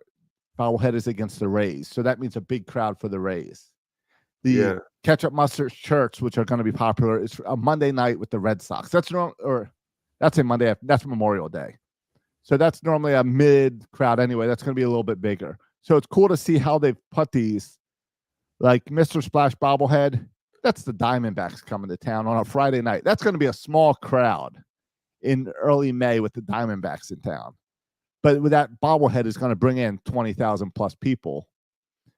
bobblehead is against the Rays. So that means a big crowd for the Rays. The ketchup mustard shirts, which are going to be popular, is a Monday night with the Red Sox. That's a Monday. That's Memorial Day. So that's normally a mid crowd anyway. That's going to be a little bit bigger. So it's cool to see how they've put these, like Mr. Splash bobblehead. That's the Diamondbacks coming to town on a Friday night. That's going to be a small crowd in early May with the Diamondbacks in town. But with that bobblehead is going to bring in 20,000 plus people.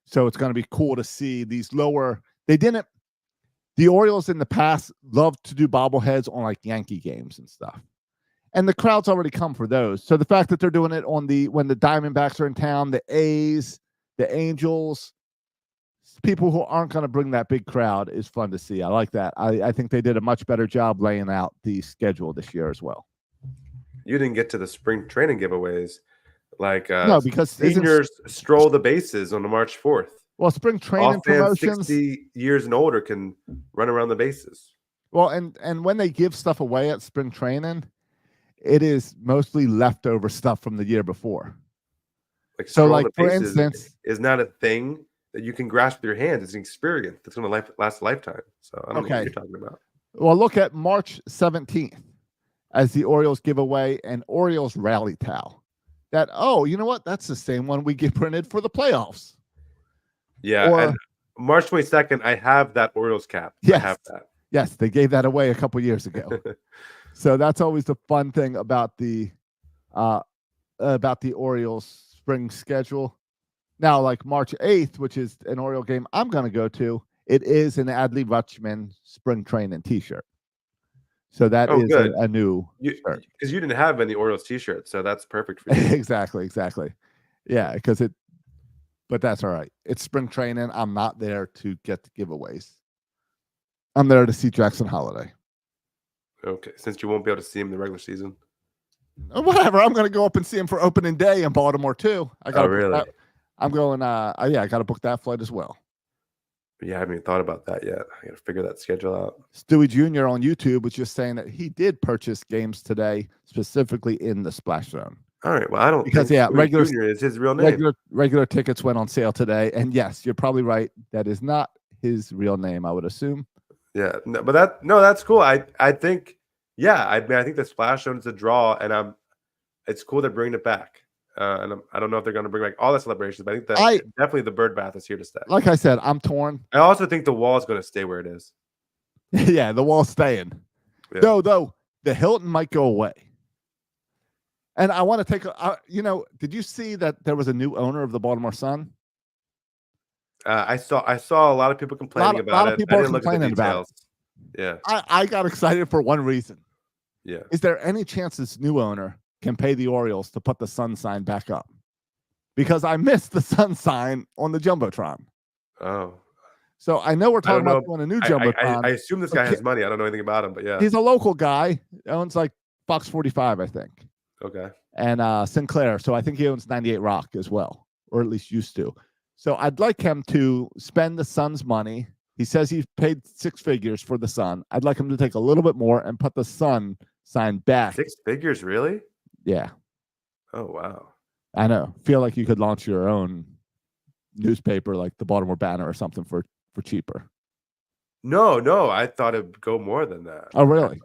So it's going to be cool to see these lower. The Orioles in the past loved to do bobbleheads on like Yankee games and stuff. And the crowd's already come for those. So the fact that they're doing it when the Diamondbacks are in town, the A's, the Angels, people who aren't going to bring that big crowd is fun to see. I like that. I think they did a much better job laying out the schedule this year as well. You didn't get to the spring training giveaways. Like no, because seniors stroll the bases on the March 4th. Well, spring training promotions, 60 years and older can run around the bases. Well, and when they give stuff away at spring training, it is mostly leftover stuff from the year before. So, like for instance, is not a thing that you can grasp with your hands. It's an experience that's going to last a lifetime. So I don't know what you're talking about. Well, look at March 17th as the Orioles give away an Orioles rally towel. You know what? That's the same one we get printed for the playoffs. Yeah, and March 22nd, I have that Orioles cap. Yes, I have that. Yes, they gave that away a couple years ago. So that's always the fun thing about the Orioles spring schedule. Now, like March 8th, which is an Oriole game I'm going to go to, it is an Adley Rutschman spring training T-shirt. So that is a new shirt. Because you didn't have any Orioles T-shirts, so that's perfect for you. Exactly. Yeah, because but that's all right. It's spring training. I'm not there to get the giveaways. I'm there to see Jackson Holiday. Okay, since you won't be able to see him in the regular season. Whatever. I'm going to go up and see him for opening day in Baltimore too. I got. Oh, really? I'm going. Yeah, I got to book that flight as well. Yeah, I haven't even thought about that yet. I got to figure that schedule out. Stewie Jr. on YouTube was just saying that he did purchase games today, specifically in the Splash Zone. All right. Well, I don't Because think regular Junior is his real name. Regular tickets went on sale today, and yes, you're probably right. That is not his real name, I would assume. Yeah, no, but that's cool. I think, yeah, I mean, I think the Splash Zone is a draw, and it's cool they're bringing it back. And I don't know if they're going to bring back all the celebrations, but I think that definitely the Bird Bath is here to stay. Like I said, I'm torn. I also think the wall is going to stay where it is. Yeah, the wall's staying. Yeah. Though the Hilton might go away. And I want to take did you see that there was a new owner of the Baltimore Sun? I saw a lot of people complaining about it. A lot of people I are didn't look at the complaining about details. Yeah. I got excited for one reason. Yeah. Is there any chance this new owner can pay the Orioles to put the Sun sign back up? Because I missed the Sun sign on the Jumbotron. Oh. So I know we're talking about doing a new Jumbotron. I assume this guy has money. I don't know anything about him, but yeah. He's a local guy. He owns like Fox 45, I think. Okay. And Sinclair. So I think he owns 98 Rock as well, or at least used to. So I'd like him to spend the Sun's money. He says he's paid 6 figures for the Sun. I'd like him to take a little bit more and put the Sun sign back. 6 figures, really? Yeah. Oh, wow. I know. Feel like you could launch your own newspaper like the Baltimore Banner or something for cheaper. No. I thought it'd go more than that. Oh, really?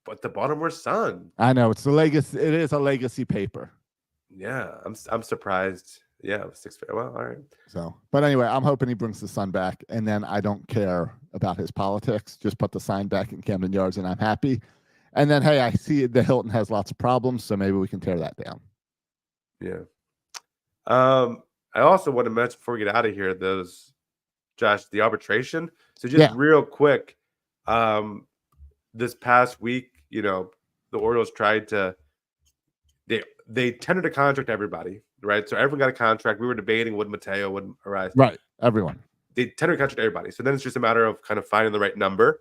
But the Baltimore Sun. I know. It's the legacy. It is a legacy paper. Yeah. I'm surprised. Yeah, 6 figures. Well, all right. So, but anyway, I'm hoping he brings the Sun back, and then I don't care about his politics. Just put the sign back in Camden Yards, and I'm happy. And then, hey, I see the Hilton has lots of problems, so maybe we can tear that down. Yeah. I also want to mention before we get out of here, Josh, the arbitration. So just real quick, this past week, the Orioles tried to they tendered a contract to everybody, right? So everyone got a contract. We were debating would Mateo arise. Right, everyone. They tendered a contract to everybody. So then it's just a matter of kind of finding the right number.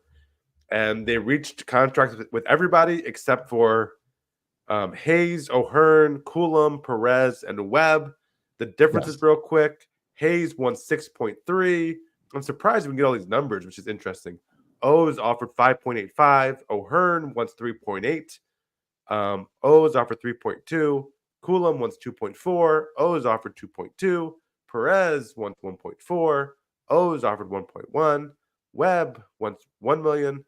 And they reached contracts with everybody except for Hayes, O'Hearn, Coulomb, Perez, and Webb. The difference is real quick. Hayes won 6.3. I'm surprised we can get all these numbers, which is interesting. O's offered 5.85. O'Hearn wants 3.8. O's offered 3.2. Coulomb wants 2.4. O's offered 2.2. Perez wants 1.4. O's offered 1.1. Webb wants $1 million.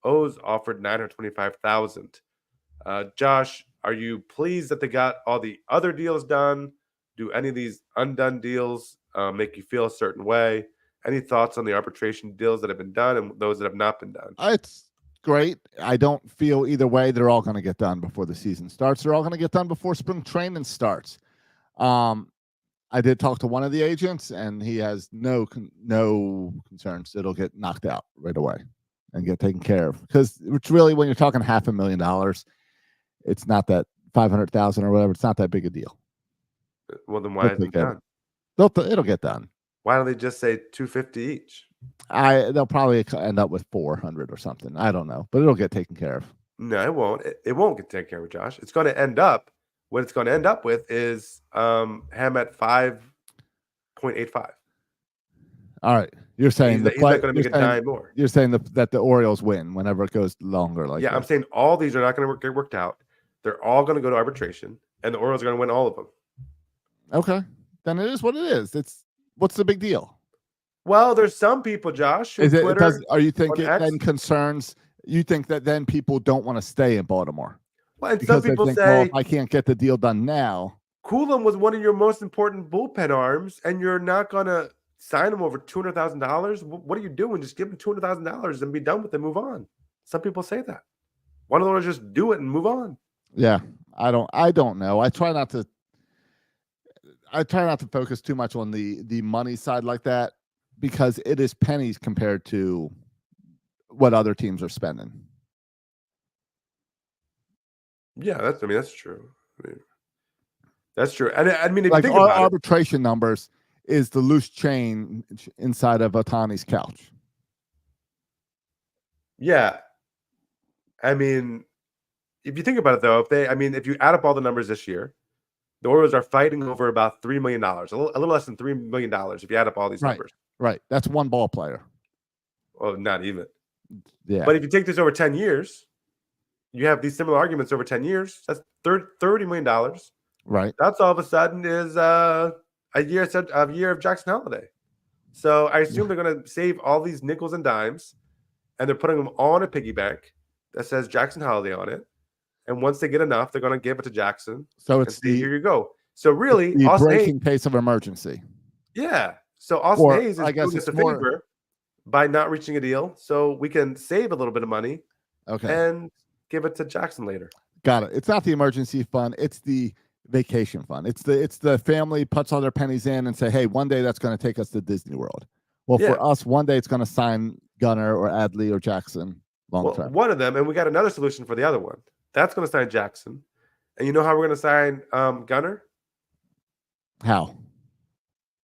O's offered $925,000. Josh, are you pleased that they got all the other deals done? Do any of these undone deals make you feel a certain way? Any thoughts on the arbitration deals that have been done and those that have not been done? It's great. I don't feel either way. They're all going to get done before the season starts. They're all going to get done before spring training starts. I did talk to one of the agents, and he has no concerns. It'll get knocked out right away and get taken care of. Because it's really, when you're talking $500,000, it's not that 500,000 or whatever. It's not that big a deal. Well, then why isn't it done? It'll get done. Why don't they just say 250 each? They'll probably end up with 400 or something. I don't know, but it'll get taken care of. No, it won't. It won't get taken care of, Josh. It's going to end up. What it's going to end up with is him at 5.85. All right, you're saying he's not going to make a dime more. You're saying that the Orioles win whenever it goes longer, like I'm saying all these are not going to get worked out. They're all going to go to arbitration, and the Orioles are going to win all of them. Okay, then it is what it is. What's the big deal? Well, there's some people, Josh. Are you thinking then concerns? You think that then people don't want to stay in Baltimore? Well, and some people say, if I can't get the deal done now. Coulomb was one of your most important bullpen arms, and you're not going to sign him over $200,000. What are you doing? Just give him $200,000 and be done with it. Move on. Some people say that. Why don't they just do it and move on? Yeah, I don't know. I try not to focus too much on the money side like that, because it is pennies compared to what other teams are spending. Yeah, that's true. That's true. And I mean, if Like you think about it, arbitration numbers is the loose chain inside of Otani's couch. yeah. I mean, if you think about it, though, if you add up all the numbers this year, the Orioles are fighting over about $3 million, a little less than $3 million if you add up all these numbers. Right. That's one ball player. Well, not even. Yeah. But if you take this over 10 years, you have these similar arguments over 10 years. That's $30 million. Right. That's all of a sudden is a year of Jackson Holiday. So I assume they're going to save all these nickels and dimes, and they're putting them on a piggy bank that says Jackson Holiday on it. And once they get enough, they're going to give it to Jackson. So it's here you go. So really, the Austin breaking Hayes, case of emergency. Yeah. So Austin Hayes is I guess doing us a it's more- favor by not reaching a deal, so we can save a little bit of money and give it to Jackson later. Got it. It's not the emergency fund. It's the vacation fund. It's the family puts all their pennies in and say, hey, one day that's going to take us to Disney World. Well, for us, one day it's going to sign Gunnar or Adley or Jackson long term. One of them, and we got another solution for the other one. That's going to sign Jackson. And you know how we're going to sign Gunnar? How?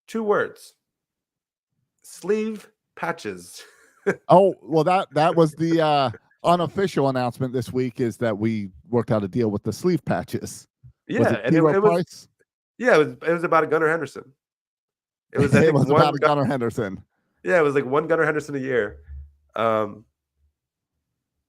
2 words. Sleeve patches. Oh, well, that was the unofficial announcement this week, is that we worked out a deal with the sleeve patches. Yeah, and it was it was about a Gunnar Henderson. It was, I think, about a Gunnar Henderson. Yeah, it was like one Gunnar Henderson a year.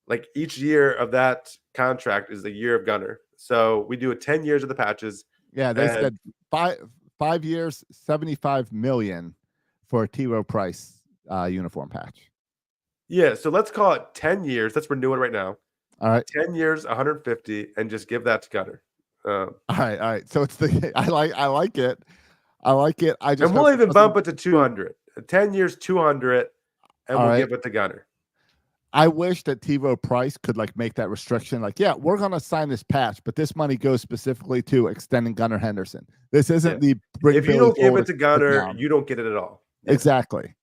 Like each year of that contract is the year of Gunnar. So we do 10 years of the patches. Yeah, they said 5 years, $75 million for a T. Rowe Price uniform patch. Yeah, so let's call it 10 years. Let's renew it right now. All right, 10 years, 150, and just give that to Gunnar. All right. So it's I like it. And we'll even bump it to 200. 10 years, 200, and we'll give it to Gunnar. I wish that T. Rowe Price could make that restriction. We're going to sign this patch, but this money goes specifically to extending Gunnar Henderson. This isn't the if you don't give it to Gunnar, you don't get it at all. Yeah. Exactly.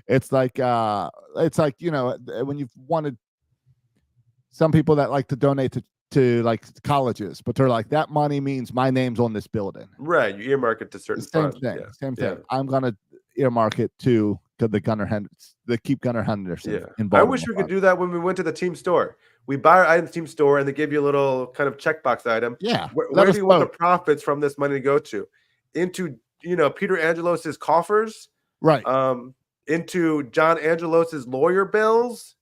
It's like when you've wanted some people that like to donate to colleges, but they're like, that money means my name's on this building. Right. You earmark it to certain funds. Same thing. I'm going to earmark it to the Gunnar Henderson, keep Gunnar Henderson in Baltimore. I wish we could do that when we went to the team store. We buy our item team store and they give you a little kind of checkbox item. Yeah. Where do you want the profits from this money to go to? Into, Peter Angelos's coffers. Right. Into John Angelos's lawyer bills.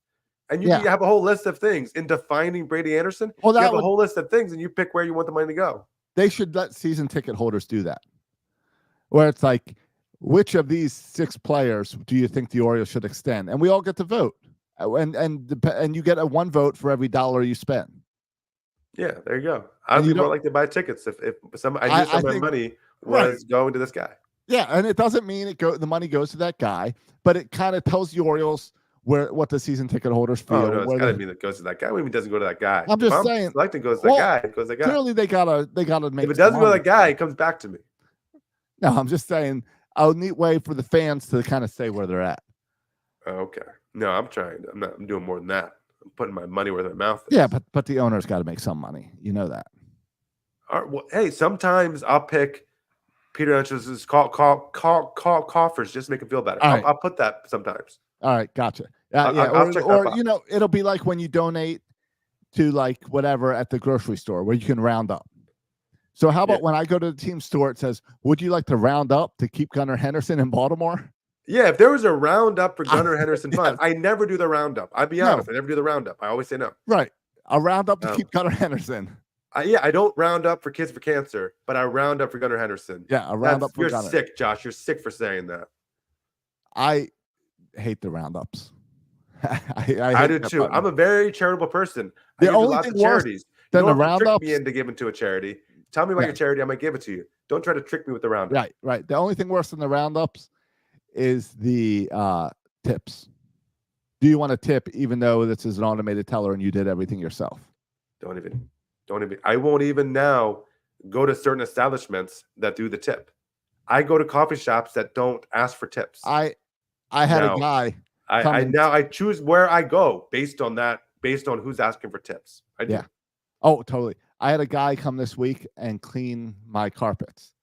And you have a whole list of things. In defining Brady Anderson, you have a whole list of things and you pick where you want the money to go. They should let season ticket holders do that. Where it's like, which of these 6 players do you think the Orioles should extend? And we all get to vote. And you get a 1 vote for every dollar you spend. Yeah, there you go. I'd be more like to buy tickets if I knew some of my money was going to this guy. Yeah, and it doesn't mean the money goes to that guy, but it kind of tells the Orioles what the season ticket holders feel. Oh, no, it's got to mean it goes to that guy. What do you mean it doesn't go to that guy? I'm just saying. Selecting goes to that guy. It goes to that guy. Clearly, they gotta make. If it doesn't go to that guy, it comes back to me. No, I'm just saying a neat way for the fans to kind of say where they're at. Okay. No, I'm trying. I'm doing more than that. I'm putting my money where my mouth is. Yeah, but the owner's got to make some money. You know that. All right, well, hey, sometimes I'll pick Peter Angelos's coffers just to make him feel better. Right. I'll put that sometimes. All right, gotcha. I'll check that box. It'll be like when you donate to whatever at the grocery store where you can round up. So how about when I go to the team store, it says, would you like to round up to keep Gunnar Henderson in Baltimore? Yeah, if there was a roundup for Gunnar Henderson fund, I never do the roundup. I'd be honest, I never do the roundup. I always say no. Right. A roundup to keep Gunnar Henderson. I don't round up for Kids for Cancer, but I round up for Gunnar Henderson. Yeah, a roundup for Gunnar. You're sick, Josh. You're sick for saying that. I hate the roundups. I do too. I'm a very charitable person. The I give only lots thing of charities. Then you the don't have to roundups. trick me into giving to a charity. Tell me about your charity. I might give it to you. Don't try to trick me with the roundup. Right. The only thing worse than the roundups is the tips. Do you want to tip even though this is an automated teller and you did everything yourself? Don't even. I won't even now go to certain establishments that do the tip. I go to coffee shops that don't ask for tips. I had a guy. I choose where I go based on who's asking for tips. I do. Yeah. Oh, totally. I had a guy come this week and clean my carpets.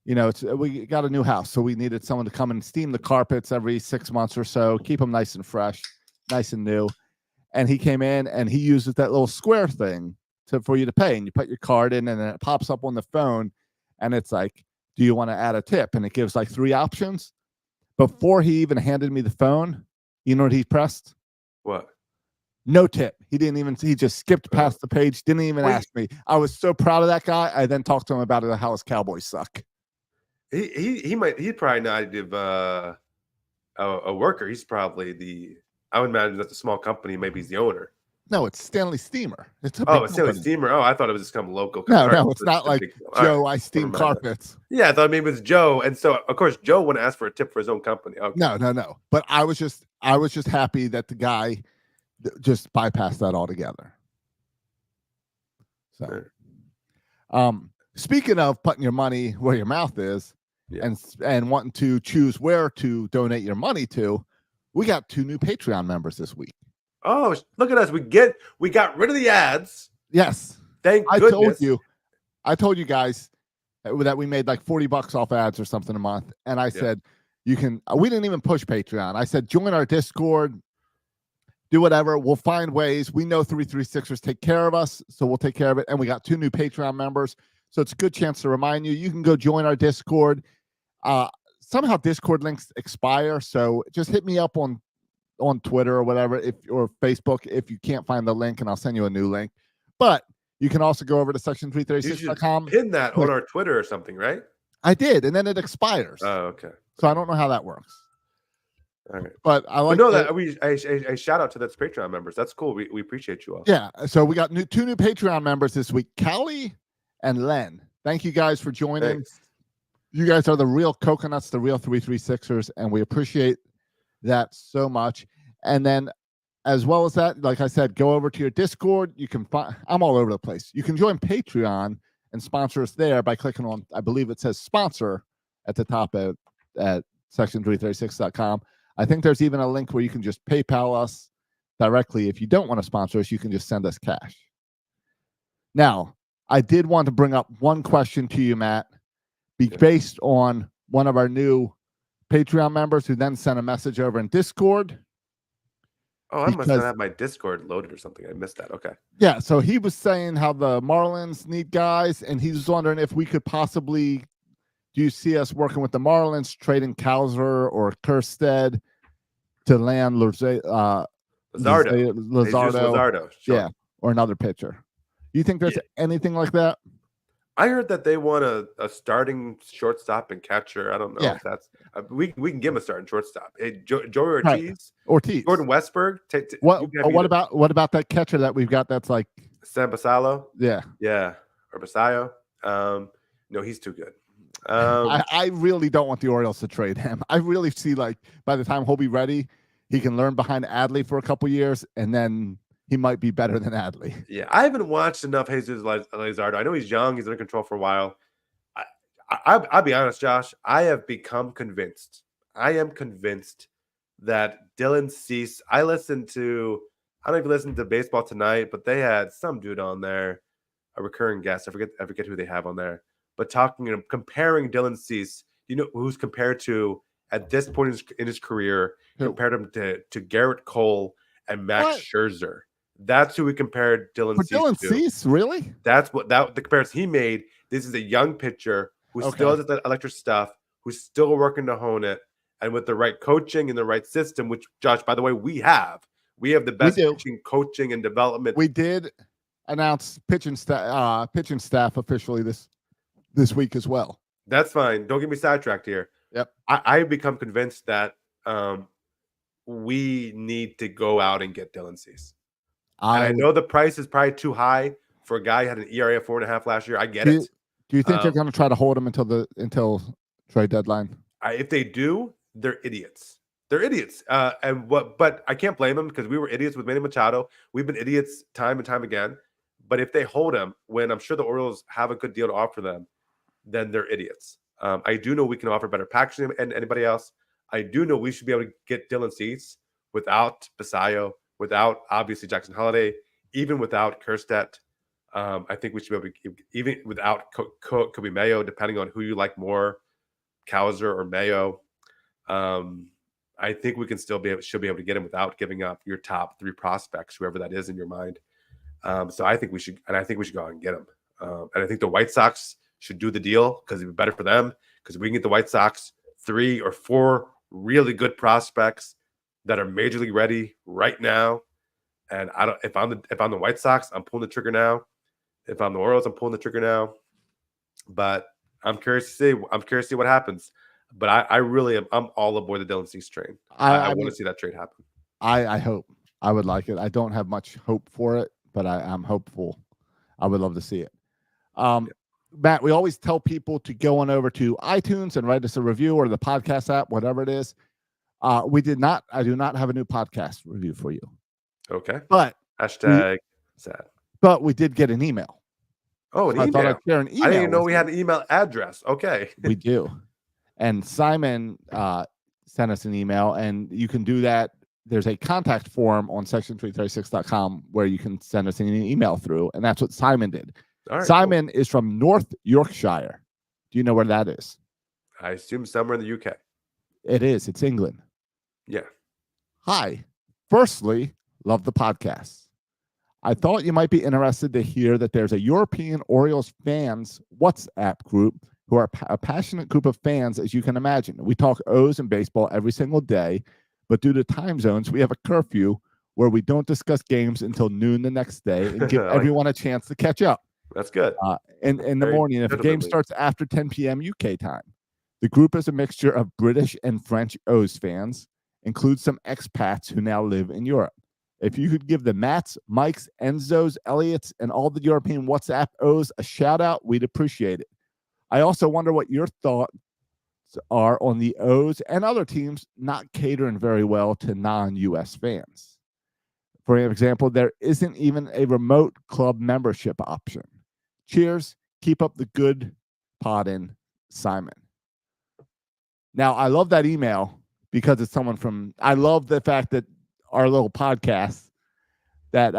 You know, we got a new house, so we needed someone to come and steam the carpets every 6 months or so, keep them nice and fresh, nice and new. And he came in and he uses that little square thing for you to pay, and you put your card in, and then it pops up on the phone, and it's like, do you want to add a tip? And it gives like 3 options. Before he even handed me the phone, you know what he pressed? What? No tip. He just skipped past the page, didn't even ask me. I was so proud of that guy. I then talked to him about how his Cowboys suck. He'd probably not give a worker. He's probably I would imagine that's a small company. Maybe he's the owner. No, it's Stanley Steamer. It's Stanley Steamer. Oh, I thought it was just some local. No, it's not like Joe. I steam carpets. Yeah, I thought maybe it was Joe, and so of course Joe wouldn't ask for a tip for his own company. Okay. No. But I was just happy that the guy just bypassed that altogether. So, speaking of putting your money where your mouth is, and wanting to choose where to donate your money to, we got 2 new Patreon members this week. Oh, look at us. We got rid of the ads. Yes. Thank goodness. I told you guys that we made like $40 off ads or something a month. And I said, we didn't even push Patreon. I said, join our Discord, do whatever. We'll find ways. We know 336ers take care of us, so we'll take care of it. And we got 2 new Patreon members. So it's a good chance to remind you, you can go join our Discord. Somehow Discord links expire. So just hit me up on Twitter or whatever, or Facebook if you can't find the link, and I'll send you a new link. But you can also go over to section336.com. Pin that on our Twitter or something, right? I did, and then it expires. Oh, okay. So I don't know how that works. All right. But I like a shout out to those Patreon members. That's cool. We appreciate you all. Yeah. So we got 2 new Patreon members this week, Callie and Len. Thank you guys for joining. Thanks. You guys are the real coconuts, the real 336ers, and we appreciate that so much. And then, as well as that, like I said, go over to your Discord. You can find, I'm all over the place. You can join Patreon and sponsor us there by clicking on, I believe it says sponsor at the top at section336.com. I think there's even a link where you can just PayPal us directly. If you don't want to sponsor us, you can just send us cash. Now, I did want to bring up one question to you, Matt, based on one of our new Patreon members who then sent a message over in Discord. Oh, I must not have my Discord loaded or something. I missed that. Okay. Yeah, so he was saying how the Marlins need guys, and he was wondering if we could possibly, do you see us working with the Marlins, trading Cowser or Kerstead to land Luzardo. Sure. Yeah, or another pitcher. Do you think there's anything like that? I heard that they want a starting shortstop and catcher. I don't know if that's we can give him a starting shortstop. Hey, Joey Ortiz, Jordan Westberg. What about that catcher that we've got? That's like Sam Basallo. Yeah, or Basayo. No, he's too good. I really don't want the Orioles to trade him. I really see like by the time he'll be ready, he can learn behind Adley for a couple years, and then he might be better than Adley. Yeah, I haven't watched enough Jesus Luzardo. I know he's young. He's under control for a while. I'll be honest, Josh. I have become convinced. I am convinced that Dylan Cease. I don't know if you listened to Baseball Tonight, but they had some dude on there, a recurring guest. I forget who they have on there. But comparing Dylan Cease, you know who's compared to at this point in his career, compared him to Garrett Cole and Max Scherzer. That's who we compared Dylan Cease to. Dylan Cease, really? That's the comparison he made. This is a young pitcher who still has the electric stuff, who's still working to hone it, and with the right coaching and the right system, which, Josh, by the way, we have the best pitching, coaching, and development. We did announce pitching staff officially this week as well. That's fine. Don't get me sidetracked here. Yep. I've become convinced that we need to go out and get Dylan Cease. I know the price is probably too high for a guy who had an ERA of 4.5 last year. I get it. Do you think they're going to try to hold him until trade deadline? If they do, they're idiots. They're idiots. But I can't blame them because we were idiots with Manny Machado. We've been idiots time and time again. But if they hold him, when I'm sure the Orioles have a good deal to offer them, then they're idiots. I do know we can offer better packaging than anybody else. I do know we should be able to get Dylan Cease without Basayo, without obviously Jackson Holliday, even without Kerstedt. I think we should be able to, even without Kobe Mayo, depending on who you like more, Cowser or Mayo. I think we can should be able to get him without giving up your top 3 prospects, whoever that is in your mind. So I think we should go out and get him. And I think the White Sox should do the deal because it'd be better for them, because we can get the White Sox 3 or 4 really good prospects that are major league ready right now. And if I'm the White Sox, I'm pulling the trigger now. If I'm the Orioles, I'm pulling the trigger now. But I'm curious to see. I'm curious to see what happens. But I really am. I'm all aboard the Dylan Cease train. I want to see that trade happen. I hope. I would like it. I don't have much hope for it, but I'm hopeful. I would love to see it. Matt, we always tell people to go on over to iTunes and write us a review, or the podcast app, whatever it is. I do not have a new podcast review for you. Okay. But hashtag sad. But we did get an email. Oh, an email. I thought I'd share an email. I didn't even know we had an email address. Okay. We do. And Simon sent us an email, and you can do that. There's a contact form on section336.com where you can send us an email through, and that's what Simon did. All right, Simon is from North Yorkshire. Do you know where that is? I assume somewhere in the UK. It is. It's England. Yeah. Hi. Firstly, love the podcast. I thought you might be interested to hear that there's a European Orioles fans WhatsApp group who are a passionate group of fans, as you can imagine. We talk O's and baseball every single day, but due to time zones, we have a curfew where we don't discuss games until noon the next day and give everyone a chance to catch up. That's good. In the morning, if the game starts after 10 p.m. UK time. The group is a mixture of British and French O's fans, includes some expats who now live in Europe. If you could give the Matts, Mikes, Enzos, Elliots, and all the European WhatsApp O's a shout out, we'd appreciate it. I also wonder what your thoughts are on the O's and other teams not catering very well to non-U.S. fans. For example, there isn't even a remote club membership option. Cheers. Keep up the good podding, Simon. Now, I love that email because it's someone from, I love the fact that our little podcast, that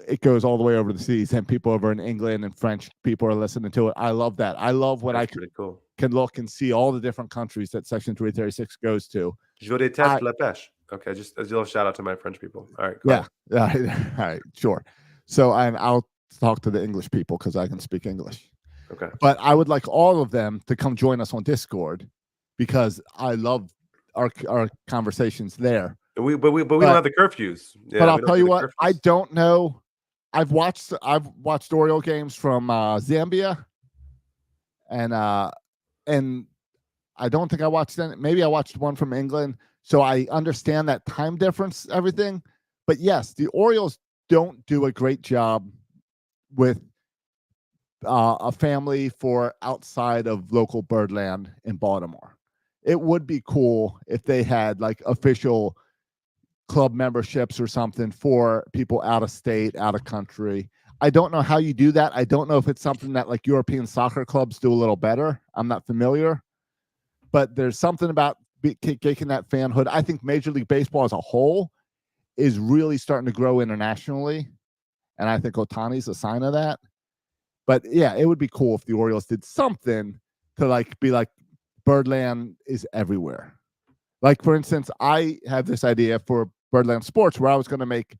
it goes all the way over the seas and people over in England and French people are listening to it. I love that. I love when I can look and see all the different countries that Section 336 goes to. Je déteste la pêche. Okay, just as a little shout out to my French people. All right. Yeah. All right. Sure. So I'll talk to the English people because I can speak English. Okay. But I would like all of them to come join us on Discord because I love our conversations there. But we don't have the curfews. Yeah, but I'll tell you what, I don't know. I've watched Oriole games from Zambia, and I don't think I watched any. Maybe I watched one from England, so I understand that time difference, everything. But yes, the Orioles don't do a great job with a family for outside of local Birdland in Baltimore. It would be cool if they had like official club memberships or something for people out of state, out of country. I don't know how you do that. I don't know if it's something that like European soccer clubs do a little better. I'm not familiar, but there's something about taking that fanhood. I think Major League Baseball as a whole is really starting to grow internationally, and I think Ohtani's a sign of that. But yeah, it would be cool if the Orioles did something to like be like Birdland is everywhere. Like, for instance, I have this idea for Birdland Sports where I was going to make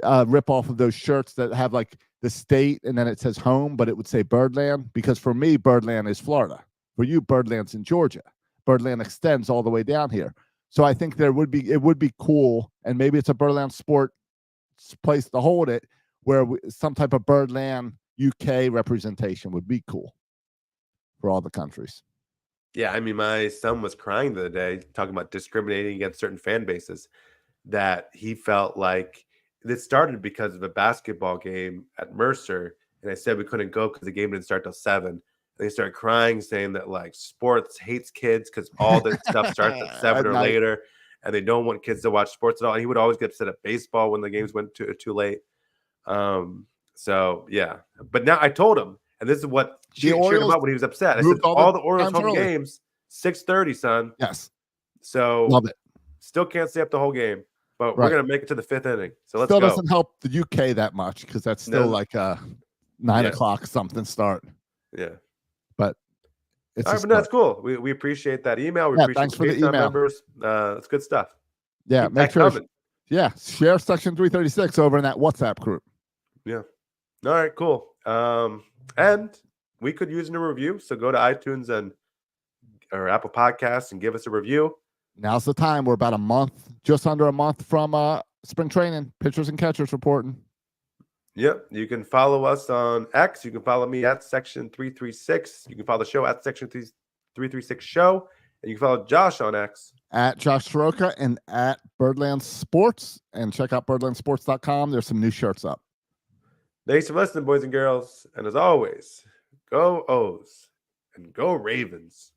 a rip off of those shirts that have like the state and then it says home, but it would say Birdland, because for me, Birdland is Florida. For you, Birdland's in Georgia. Birdland extends all the way down here. So I think it would be cool, and maybe it's a Birdland Sport place to hold it, where some type of Birdland UK representation would be cool for all the countries. Yeah, I mean, my son was crying the other day talking about discriminating against certain fan bases, that he felt like this started because of a basketball game at Mercer, and I said we couldn't go because the game didn't start till 7. And they started crying, saying that like sports hates kids because all this stuff starts at 7 or later, and they don't want kids to watch sports at all. And he would always get upset at baseball when the games went too late. So yeah, but now I told him, and this is what cheered him up when he was upset. I said all the Orioles home games 6:30, son. Yes. So love it. Still can't stay up the whole game, but we're gonna make it to the 5th inning. So let's go. Still doesn't help the UK that much because that's still like 9 Yeah. o'clock something start. Yeah. But it's All right, just but that's cool. We appreciate that email. We Yeah, appreciate thanks for the Patreon email. members. It's good stuff. yeah. Keep Make that sure, coming. share section 336 over in that WhatsApp group. Yeah. All right, cool. And we could use a review. So go to iTunes or Apple Podcasts and give us a review. Now's the time. We're about a month, just under a month from spring training. Pitchers and catchers reporting. Yep. You can follow us on X. You can follow me at Section 336. You can follow the show at Section 336 Show. And you can follow Josh on X. At Josh Soroka and at Birdland Sports. And check out birdlandsports.com. There's some new shirts up. Thanks for listening, boys and girls. And as always, go O's and go Ravens.